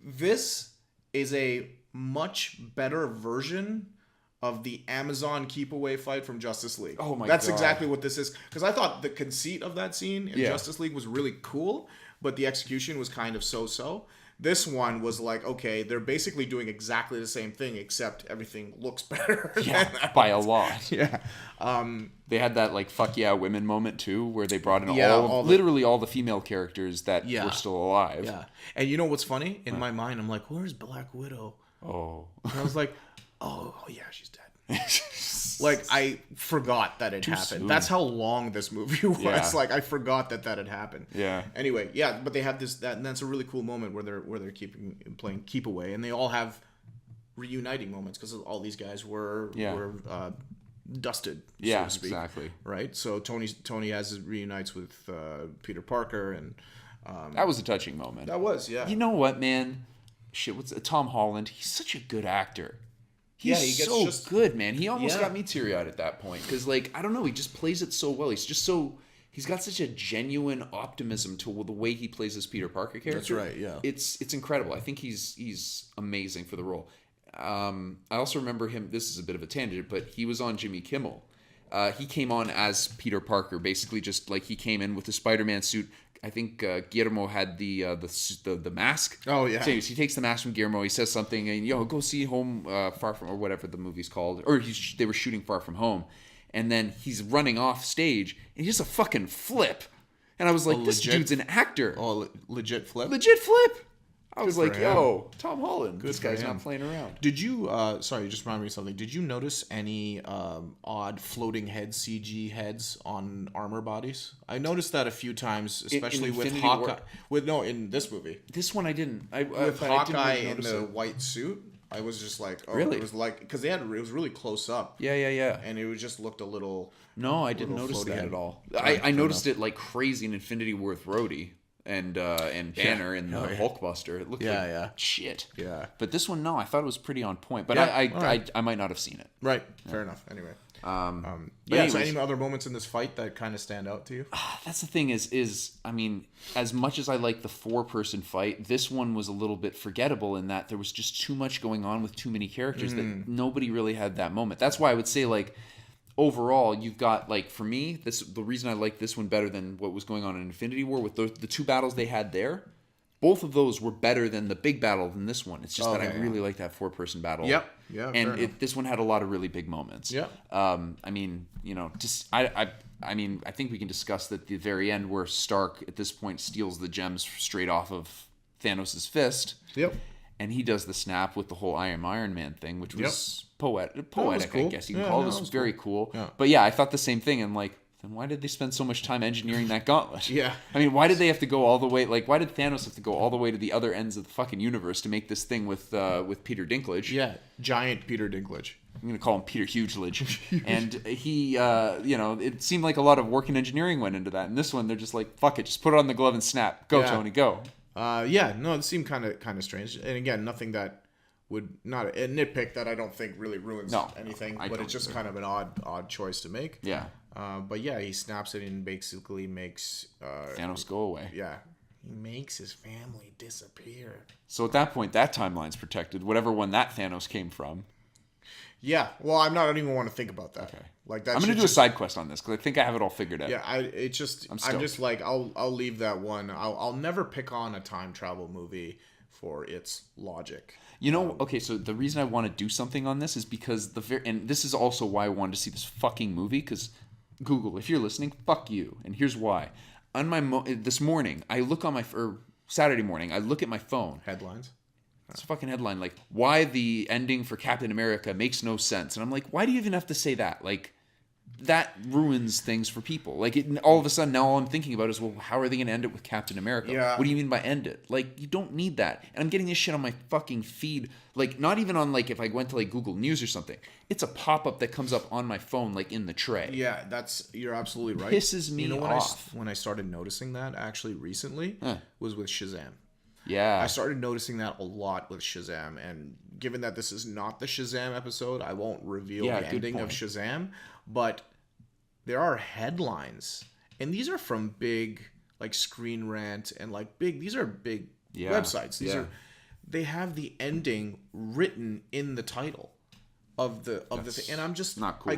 This is a much better version of the Amazon keep away fight from Justice League. Oh my god. That's exactly what this is. Because I thought the conceit of that scene in Justice League was really cool, but the execution was kind of so-so. This one was like, okay, they're basically doing exactly the same thing, except everything looks better. Yeah, by a lot. Yeah. They had that like fuck yeah women moment too, where they brought in literally all the female characters that were still alive. Yeah. And you know what's funny? In my mind, I'm like, where's Black Widow? Oh. And I was like, oh yeah, she's dead. Like, I forgot that it happened. Soon. That's how long this movie was. Yeah. Like, I forgot that had happened. Yeah. Anyway, but they have and that's a really cool moment where they're playing keep away, and they all have reuniting moments because all these guys were dusted, so to speak. Exactly. Right. So Tony reunites with Peter Parker, and that was a touching moment. that was, yeah. You know what, man? Shit, what's Tom Holland? He's such a good actor. He's so good, man. He almost got me teary-eyed at that point because, like, I don't know, he just plays it so well. He's got such a genuine optimism to the way he plays his Peter Parker character. That's right, yeah. It's incredible. I think he's amazing for the role. I also remember him, this is a bit of a tangent, but he was on Jimmy Kimmel. He came on as Peter Parker, basically just like he came in with the Spider-Man suit. I think Guillermo had the mask. Oh, yeah. So he takes the mask from Guillermo. He says something, and go see Home Far From, or whatever the movie's called, or they were shooting Far From Home, and then he's running off stage, and he does a fucking flip, and I was like, this dude's an actor. Oh, legit flip. Legit flip. I was like, him. yo, Tom Holland. Good this for guy's him. not playing around. Did you, sorry, you just reminded me of something. Did you notice any odd floating head CG heads on armor bodies? I noticed that a few times, especially with Infinity Hawkeye. War? In this movie. This one I didn't. With but Hawkeye I didn't really in notice the it. white suit, I was just like, oh, Really? It was like, because it was really close up. Yeah. And it just looked a little. No, I didn't little notice floaty that head. at all. Right, I fair noticed enough. it like crazy in Infinity War with Rhodey and Banner and the Hulkbuster. It looked like shit. Yeah. But this one, no, I thought it was pretty on point. But Yeah, I might not have seen it. Right. Fair enough. Anyway. But So anyways, any other moments in this fight that kind of stand out to you? that's the thing is I mean, as much as I like the 4-person fight, this one was a little bit forgettable in that there was just too much going on with too many characters that nobody really had that moment. That's why I would say, like, overall, you've got, like, for me, the reason I like this one better than what was going on in Infinity War with the two battles they had there, both of those were better than the big battle than this one. It's just that I really like that 4-person battle. Yep. Yeah. And this one had a lot of really big moments. Yeah. I mean, just I mean, I think we can discuss that the very end where Stark at this point steals the gems straight off of Thanos' fist. Yep. And he does the snap with the whole Iron Man thing, which was poetic, cool. I guess you can call it. It was very cool. Yeah. But yeah, I thought the same thing. And like, then why did they spend so much time engineering that gauntlet? Yeah. I mean, why did they have to go all the way? Like, why did Thanos have to go all the way to the other ends of the fucking universe to make this thing with Peter Dinklage? Yeah. Giant Peter Dinklage. I'm going to call him Peter Hugelage. And he, it seemed like a lot of work and engineering went into that. And this one, they're just like, fuck it, just put it on the glove and snap. Go, Tony, go. It seemed kind of strange. And again, nothing that would not a nitpick that I don't think really ruins anything, but it's just kind of an odd choice to make. Yeah. But yeah, he snaps it and basically makes Thanos go away. Yeah. He makes his family disappear. So at that point, that timeline's protected. Whatever one that Thanos came from. Yeah. Well, I don't even want to think about that. Okay. Like that. I'm gonna do a side quest on this because I think I have it all figured out. Yeah. I'm just like I'll leave that one. I'll never pick on a time travel movie for its logic. Okay, so the reason I want to do something on this is because and this is also why I wanted to see this fucking movie, because Google, if you're listening, fuck you. And here's why. On my this morning, I look on or Saturday morning, I look at my phone. Headlines. It's a fucking headline like, why the ending for Captain America makes no sense. And I'm like, why do you even have to say that? Like, that ruins things for people. Like, all of a sudden, now all I'm thinking about is, well, how are they going to end it with Captain America? Yeah. What do you mean by end it? Like, you don't need that. And I'm getting this shit on my fucking feed. Like, not even on, like, if I went to, like, Google News or something. It's a pop-up that comes up on my phone, like, in the tray. Yeah, you're absolutely right. Pisses me off. When I started noticing that, actually, recently, was with Shazam. Yeah. I started noticing that a lot with Shazam, and given that this is not the Shazam episode, I won't reveal the ending of Shazam, but there are headlines, and these are from big, like, Screen Rant, and like these are big websites. They have the ending written in the title of the thing, and I'm just not cool.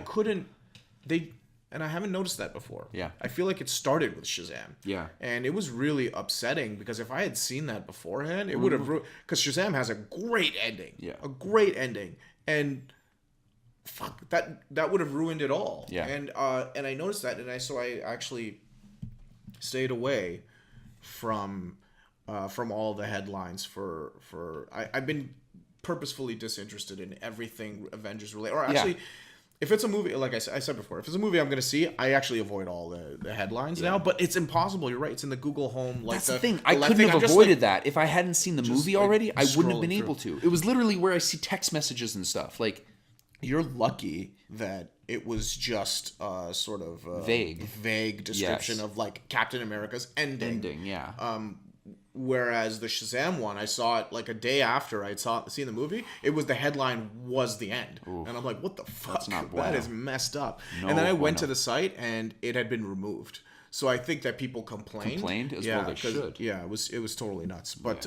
And I haven't noticed that before. Yeah. I feel like it started with Shazam. Yeah. And it was really upsetting because if I had seen that beforehand, it would have... Because Shazam has a great ending. Yeah. A great ending. And fuck, that would have ruined it all. Yeah. And I noticed that, and so I actually stayed away from all the headlines I've been purposefully disinterested in everything Avengers related. Or actually... if it's a movie, like I said before, if it's a movie I'm going to see, I actually avoid all the headlines now. But it's impossible. You're right. It's in the Google Home. Like That's the thing. I couldn't have avoided that if I hadn't seen the movie already. I wouldn't have been able to. It was literally where I see text messages and stuff. Like, you're lucky that it was just sort of vague description of like Captain America's ending. Whereas the Shazam one, I saw it like a day after I'd seen the movie. It was the headline was the end. Oof. And I'm like, what the fuck? That's not bueno. That is messed up. No, and then I went to the site and it had been removed. So I think that people complained as well. They should. Yeah, it was totally nuts. But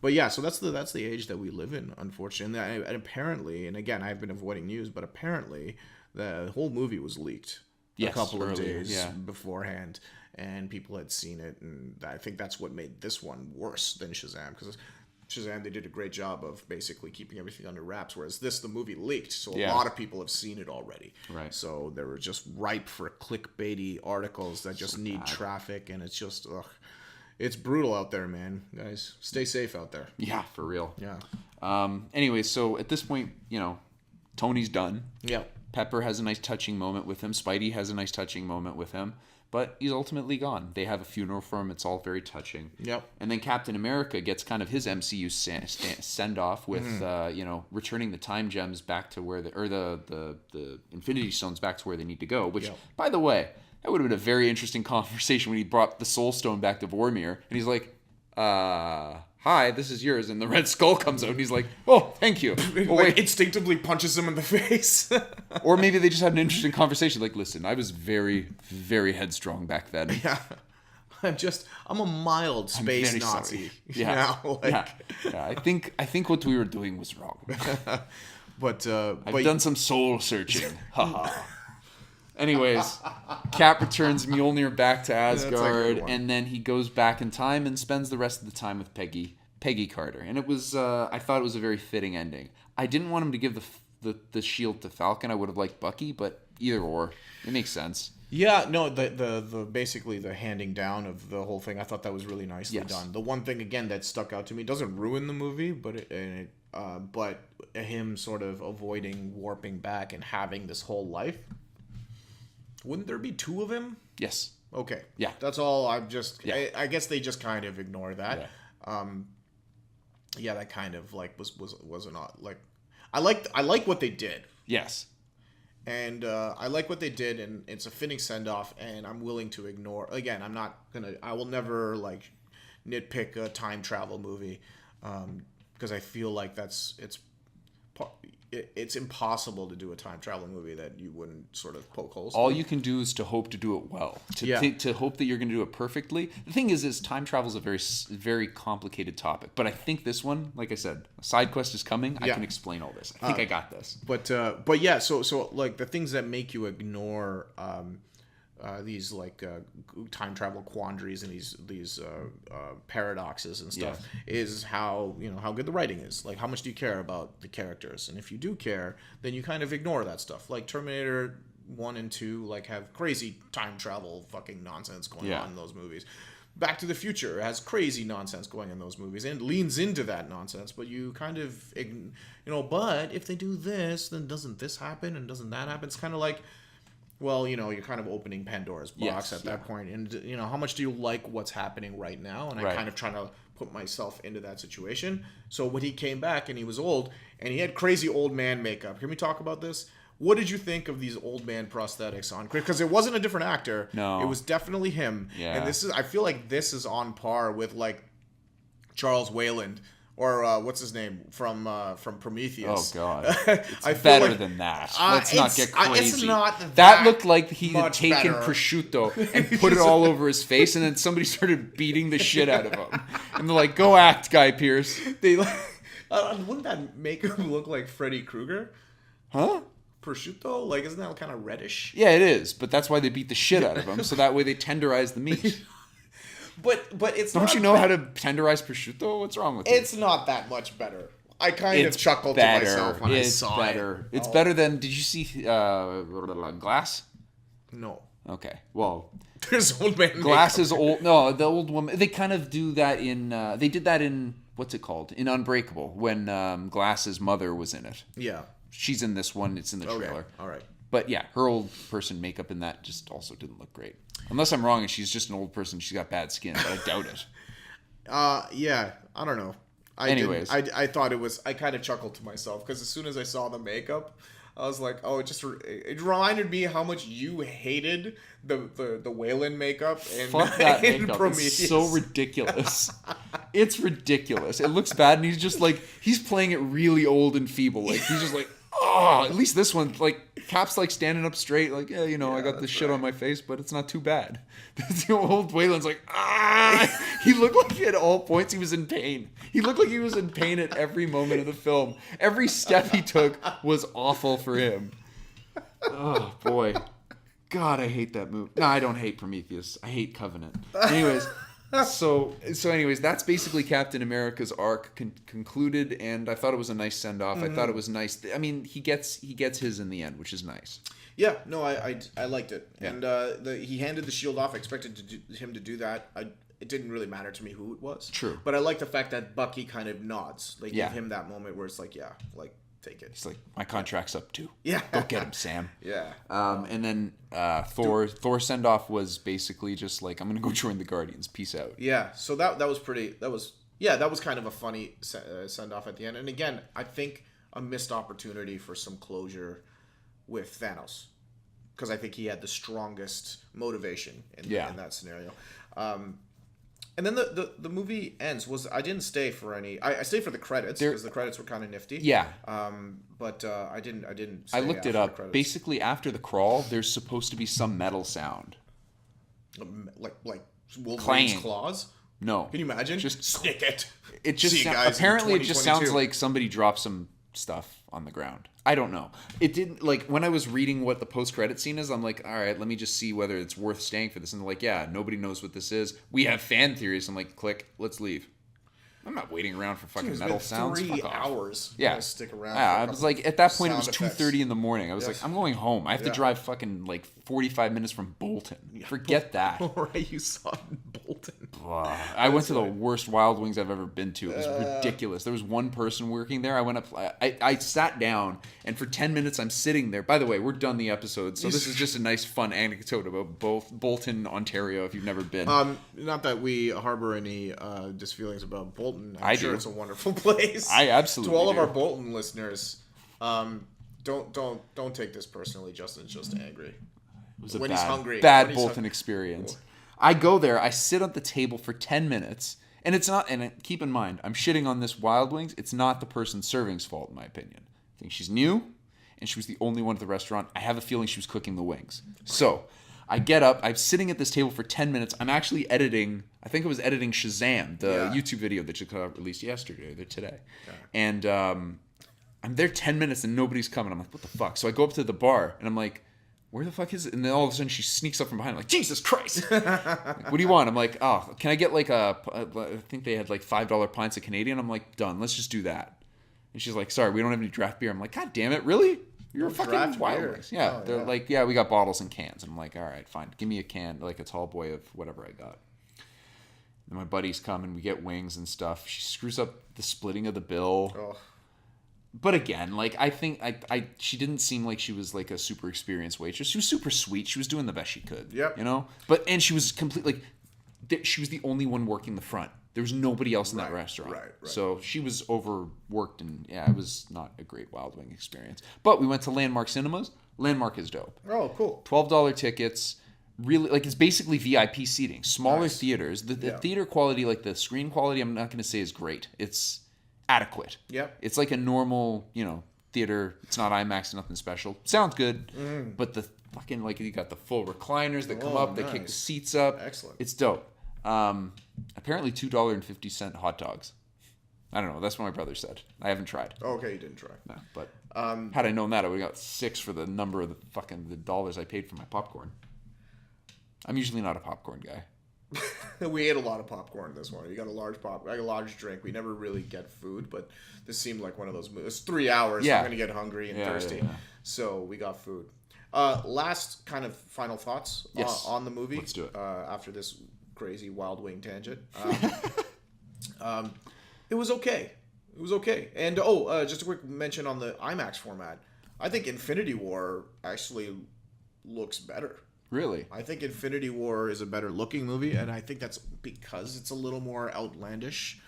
yeah, so that's the age that we live in, unfortunately. And apparently, and again, I've been avoiding news, but apparently the whole movie was leaked a couple of days beforehand. And people had seen it, and I think that's what made this one worse than Shazam, because Shazam, they did a great job of basically keeping everything under wraps, whereas the movie leaked, so a lot of people have seen it already. Right. So they were just ripe for clickbaity articles that just need traffic, and it's just, it's brutal out there, man. Guys, stay safe out there. Yeah, for real. Yeah. Anyway, so at this point, Tony's done. Yeah. Pepper has a nice touching moment with him. Spidey has a nice touching moment with him. But he's ultimately gone. They have a funeral for him. It's all very touching. Yep. And then Captain America gets kind of his MCU send-off with, returning the time gems back to where the Infinity Stones back to where they need to go. Which, by the way, that would have been a very interesting conversation when he brought the Soul Stone back to Vormir. And he's like, hi, this is yours. And the Red Skull comes out and he's like, oh, thank you. Oh, wait. Instinctively punches him in the face. Or maybe they just had an interesting conversation. Like, listen, I was very, very headstrong back then. Yeah. I'm a mild space Nazi. Yeah. I think what we were doing was wrong. But I've done some soul searching. Haha. Anyways, Cap returns Mjolnir back to Asgard, and then he goes back in time and spends the rest of the time with Peggy Carter. And it was, I thought it was a very fitting ending. I didn't want him to give the shield to Falcon. I would have liked Bucky, but either or, it makes sense. Yeah, no, the basically the handing down of the whole thing, I thought that was really nicely done. The one thing again that stuck out to me, doesn't ruin the movie, but but him sort of avoiding warping back and having this whole life. Wouldn't there be two of him? Yes. Okay. Yeah. That's all. I guess they just kind of ignore that. Yeah. That kind of like was not like I like what they did. Yes. And I like what they did, and it's a fitting send off, and I'm willing to ignore. Again, I will never like nitpick a time travel movie, because I feel like it's impossible to do a time travel movie that you wouldn't sort of poke holes. All you can do is to hope to do it well. To hope that you're going to do it perfectly. The thing is time travel is a very, very complicated topic. But I think this one, like I said, a side quest is coming. I can explain all this. I think I got this. But yeah, so like the things that make you ignore these like time travel quandaries and these paradoxes and stuff is how good the writing is. Like, how much do you care about the characters? And if you do care, then you kind of ignore that stuff. Like Terminator 1 and 2 like have crazy time travel fucking nonsense going on in those movies. Back to the Future has crazy nonsense going in those movies and leans into that nonsense, but you kind of but if they do this, then doesn't this happen and doesn't that happen? It's kind of like, well, you're kind of opening Pandora's box at that point. And, how much do you like what's happening right now? And I'm kind of trying to put myself into that situation. So when he came back and he was old and he had crazy old man makeup, can we talk about this? What did you think of these old man prosthetics on? Because it wasn't a different actor. No. It was definitely him. Yeah. And I feel like this is on par with like Charles Wayland. Or what's his name from Prometheus? Oh God, it's better than that. Let's not get crazy. It's not that looked like he had taken prosciutto and put it all over his face, and then somebody started beating the shit out of him. And they're like, "Go act, Guy Pearce." Wouldn't that make him look like Freddy Krueger? Huh? Prosciutto, like, isn't that kind of reddish? Yeah, it is. But that's why they beat the shit out of him, so that way they tenderize the meat. But it's Don't you know how to tenderize prosciutto? What's wrong with you? It's not that much better. I kind of chuckled to myself when I saw it. It's better than... Did you see Glass? No. Okay. Well... There's old man Glass is old... No, the old woman... They kind of do that in... they did that in... What's it called? In Unbreakable, when Glass's mother was in it. Yeah. She's in this one. It's in the trailer. All right. But yeah, her old person makeup in that just also didn't look great. Unless I'm wrong and she's just an old person, she's got bad skin, but I doubt it. Yeah, I don't know. Anyways. I thought it was, I kind of chuckled to myself because as soon as I saw the makeup, I was like, oh, it reminded me how much you hated the Wayland makeup and Fuck that in makeup. Prometheus. It's so ridiculous. It's ridiculous. It looks bad, and he's just like, he's playing it really old and feeble. Like, he's just like, oh, at least this one, like, Cap's like standing up straight, like, yeah, you know, I got this shit on my face, but it's not too bad. The old Wayland's like, ah! He looked like at all points he was in pain. He looked like he was in pain at every moment of the film. Every step he took was awful for him. Oh, boy. God, I hate that movie. No, I don't hate Prometheus. I hate Covenant. Anyways, so anyways, that's basically Captain America's arc concluded, and I thought it was a nice send-off. I thought it was nice. I mean, he gets his in the end, which is nice. Yeah, no, I liked it. Yeah. And he handed the shield off. I expected him to do that. It didn't really matter to me who it was. True. But I like the fact that Bucky kind of nods. They Yeah. give him that moment where it's like, yeah, like, take it. He's like, my contract's up too. Yeah. Go get him, Sam. Yeah. And then Thor send-off was basically just like, I'm going to go join the Guardians. Peace out. Yeah, so that was pretty. That was kind of a funny send off at the end. And again, I think a missed opportunity for some closure with Thanos, because I think he had the strongest motivation in that scenario. And then the movie ends. I didn't stay for any. I stayed for the credits because the credits were kind of nifty. Yeah. But I didn't. Stay I looked it after the up. credits. Basically, after the crawl, there's supposed to be some metal sound. Like Wolverine's Clanging. claws. No. Can you imagine? Just stick it. It just See you guys in apparently it just sounds 2022. like somebody dropped some stuff on the ground. I don't know. It didn't, like, when I was reading what the post-credit scene is, I'm like, all right, let me just see whether it's worth staying for this. And they're like, yeah, nobody knows what this is. We have fan theories. I'm like, click, let's leave. I'm not waiting around for fucking It's metal been sounds. 3 Fuck off. hours. Yeah. Gonna stick around. Yeah, for a I was couple like, at that point, it was sound 2:30 in the morning. I was like, I'm going home. I have to Yeah. drive fucking like 45 minutes from Bolton. Forget that. Right, you saw it in Bolton. I went to the worst Wild Wings I've ever been to. It was ridiculous. There was one person working there. I went up. I sat down, and for 10 minutes I'm sitting there. By the way, we're done the episode, so this is just a nice, fun anecdote about both Bolton, Ontario. If you've never been, Not that we harbor any disfeelings about Bolton. I'm I sure do. it's a wonderful place. I absolutely to all of do. our Bolton listeners. Don't take this personally. Justin's just angry. it was a when bad, he's hungry. bad When he's Bolton experience. I go there. I sit at the table for 10 minutes, and it's not. And keep in mind, I'm shitting on this Wild Wings. It's not the person serving's fault, in my opinion. I think she's new, and she was the only one at the restaurant. I have a feeling she was cooking the wings. So I get up. I'm sitting at this table for 10 minutes. I'm actually editing. I think I was editing Shazam, the YouTube video that just got released yesterday or today. Okay. And I'm there 10 minutes and nobody's coming. I'm like, what the fuck? So I go up to the bar and I'm like, where the fuck is it? And then all of a sudden she sneaks up from behind. I'm like, Jesus Christ. Like, what do you want? I'm like, oh, can I get like I think they had like $5 pints of Canadian. I'm like, done. Let's just do that. And she's like, sorry, we don't have any draft beer. I'm like, God damn it, really? You're No fucking draft Wild beer. Wings. Yeah, Oh, they're yeah. like, yeah, we got bottles and cans. And I'm like, all right, fine. Give me a can, like a tall boy of whatever I got. And my buddies come and we get wings and stuff. She screws up the splitting of the bill. Oh. But again, like, I think she didn't seem like she was like a super experienced waitress. She was super sweet. She was doing the best she could. Yep. You know? And she was completely, like, she was the only one working the front. There was nobody else in that restaurant. Right. So she was overworked, and yeah, it was not a great Wild Wing experience. But we went to Landmark Cinemas. Landmark is dope. Oh, cool. $12 tickets. Really, like, it's basically VIP seating. Smaller theaters. The theater quality, like the screen quality, I'm not going to say is great. It's adequate. Yep. It's like a normal, theater. It's not IMAX, nothing special. Sounds good, but the fucking, like, you got the full recliners that come up, that kick the nice. seats up. Excellent. It's dope. Apparently $2.50 hot dogs. I don't know. That's what my brother said. I haven't tried. Oh, okay, you didn't try. No, but had I known that, I would have got 6 for the number of the dollars I paid for my popcorn. I'm usually not a popcorn guy. We ate a lot of popcorn this one. You got a large drink. We never really get food, but this seemed like one of those movies. It's 3 hours. Yeah. We're gonna get hungry and thirsty, yeah. so we got food. Last kind of final thoughts Yes. on the movie. Let's do it. After this crazy Wild Wing tangent, it was okay. It was okay. And just a quick mention on the IMAX format. I think Infinity War actually looks better. Really? I think Infinity War is a better looking movie, and I think that's because it's a little more outlandish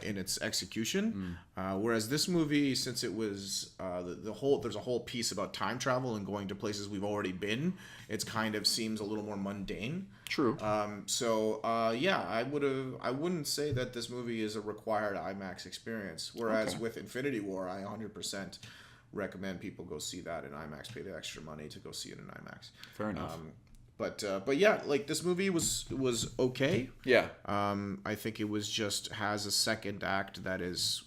in its execution. Whereas this movie, since it was there's a whole piece about time travel and going to places we've already been, it's kind of seems a little more mundane. True. Yeah, I wouldn't say that this movie is a required IMAX experience. Whereas with Infinity War, I 100% recommend people go see that in IMAX, pay the extra money to go see it in IMAX. Fair enough. But yeah, like this movie was okay. Yeah. I think it was just has a second act that is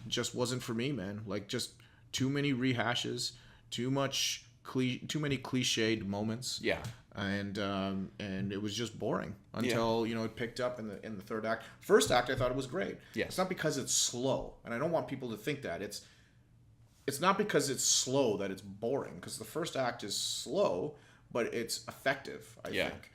just wasn't for me, man. Like just too many rehashes, too many cliched moments. Yeah. And it was just boring until it picked up in the third act. First act, I thought it was great. Yes. It's not because it's slow, and I don't want people to think that it's not because it's slow that it's boring, because the first act is slow, but it's effective, I think.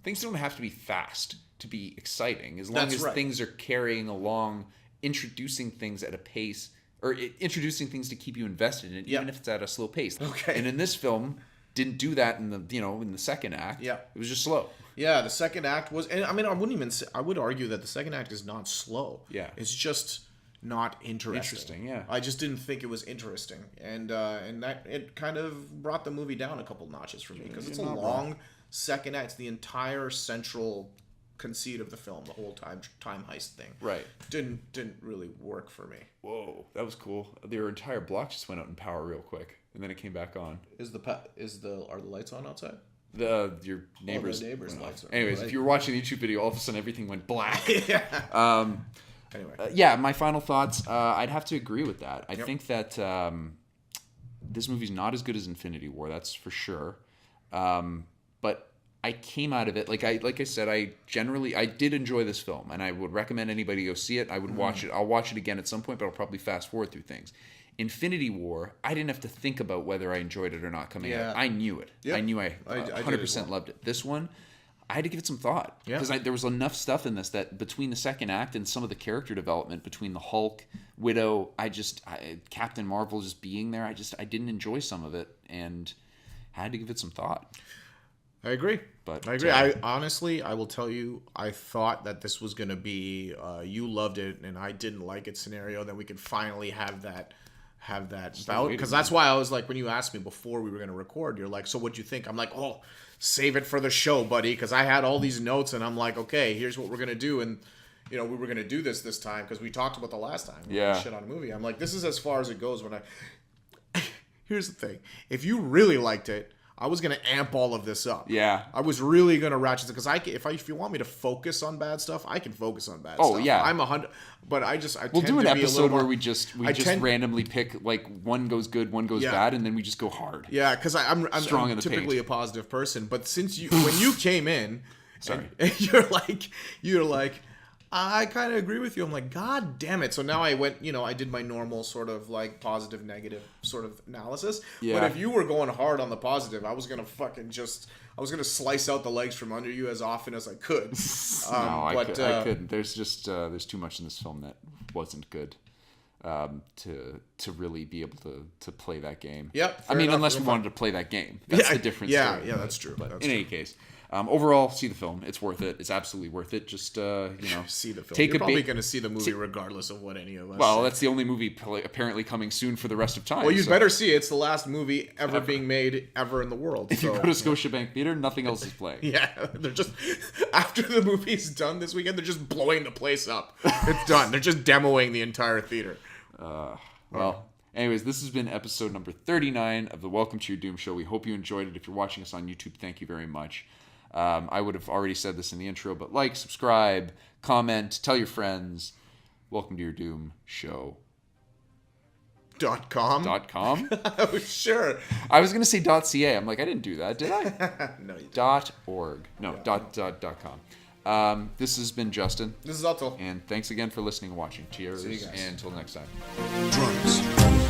Things don't have to be fast to be exciting, as long as things are carrying along, introducing things at a pace, or introducing things to keep you invested in it, even if it's at a slow pace. Okay. And in this film, didn't do that in the second act. Yeah. It was just slow. Yeah, the second act was, and I mean, I would argue that the second act is not slow. Yeah. It's just not interesting. Yeah. I just didn't think it was interesting, and that it kind of brought the movie down a couple notches for me, because it's a long second act. It's the entire central conceit of the film, the whole time heist thing. Right. Didn't really work for me. Whoa, that was cool. Their entire block just went out in power real quick, and then it came back on. Are the lights on outside? Your neighbors. The neighbors' lights are. Anyways, if you were watching the YouTube video, all of a sudden everything went black. Yeah. Anyway. My final thoughts. I'd have to agree with that. I think that this movie's not as good as Infinity War. That's for sure. But I came out of it like I said. I did enjoy this film, and I would recommend anybody go see it. I would watch it. I'll watch it again at some point, but I'll probably fast forward through things. Infinity War, I didn't have to think about whether I enjoyed it or not coming out. I knew it. Yep. I knew I 100% loved it. This one, I had to give it some thought, because there was enough stuff in this that between the second act and some of the character development between the Hulk, Widow, Captain Marvel just being there, I didn't enjoy some of it, and had to give it some thought. I agree. But I agree. I honestly, I will tell you, I thought that this was going to be you loved it and I didn't like it scenario. Then we could finally have that bout, because that's why I was like, when you asked me before we were going to record, you're like, so what'd you think? I'm like, oh, save it for the show, buddy, because I had all these notes and I'm like, okay, here's what we're going to do, and we were going to do this time because we talked about the last time. Shit on a movie. I'm like, this is as far as it goes. Here's the thing: if you really liked it, I was gonna amp all of this up. Yeah, I was really gonna ratchet it, because if you want me to focus on bad stuff, I can focus on bad stuff. Oh yeah, I'm 100. But we'll do an episode where we just randomly pick, like, one goes good, one goes bad, and then we just go hard. Yeah, because I'm typically a positive person, but since when you came in, and you're like. I kind of agree with you. I'm like, God damn it. So now I went, I did my normal sort of like positive, negative sort of analysis. Yeah. But if you were going hard on the positive, I was going to slice out the legs from under you as often as I could. I couldn't. There's just, there's too much in this film that wasn't good. To really be able to play that game. Yep. I mean, unless we wanted to play that game. That's the difference. Yeah, that's true. But in any case. Overall, see the film. It's worth it. It's absolutely worth it. Just, see the film. You're probably going to see the movie regardless of what any of us say. That's the only movie apparently coming soon for the rest of time. Well, you'd better see it. It's the last movie ever being made ever in the world. If you go to Scotiabank Theater, nothing else is playing. Yeah. They're just, after the movie's done this weekend, they're just blowing the place up. It's done. They're just demoing the entire theater. Anyways, this has been episode number 39 of the Welcome to Your Doom show. We hope you enjoyed it. If you're watching us on YouTube, thank you very much. I would have already said this in the intro, but like, subscribe, comment, tell your friends. Welcome to Your Doom show. .com? Oh, sure. I was going to say .ca. I'm like, I didn't do that, did I? No, you didn't. .org. No, .com. This has been Justin. This is Atul. And thanks again for listening and watching. Cheers. See you guys. And until next time. Drums.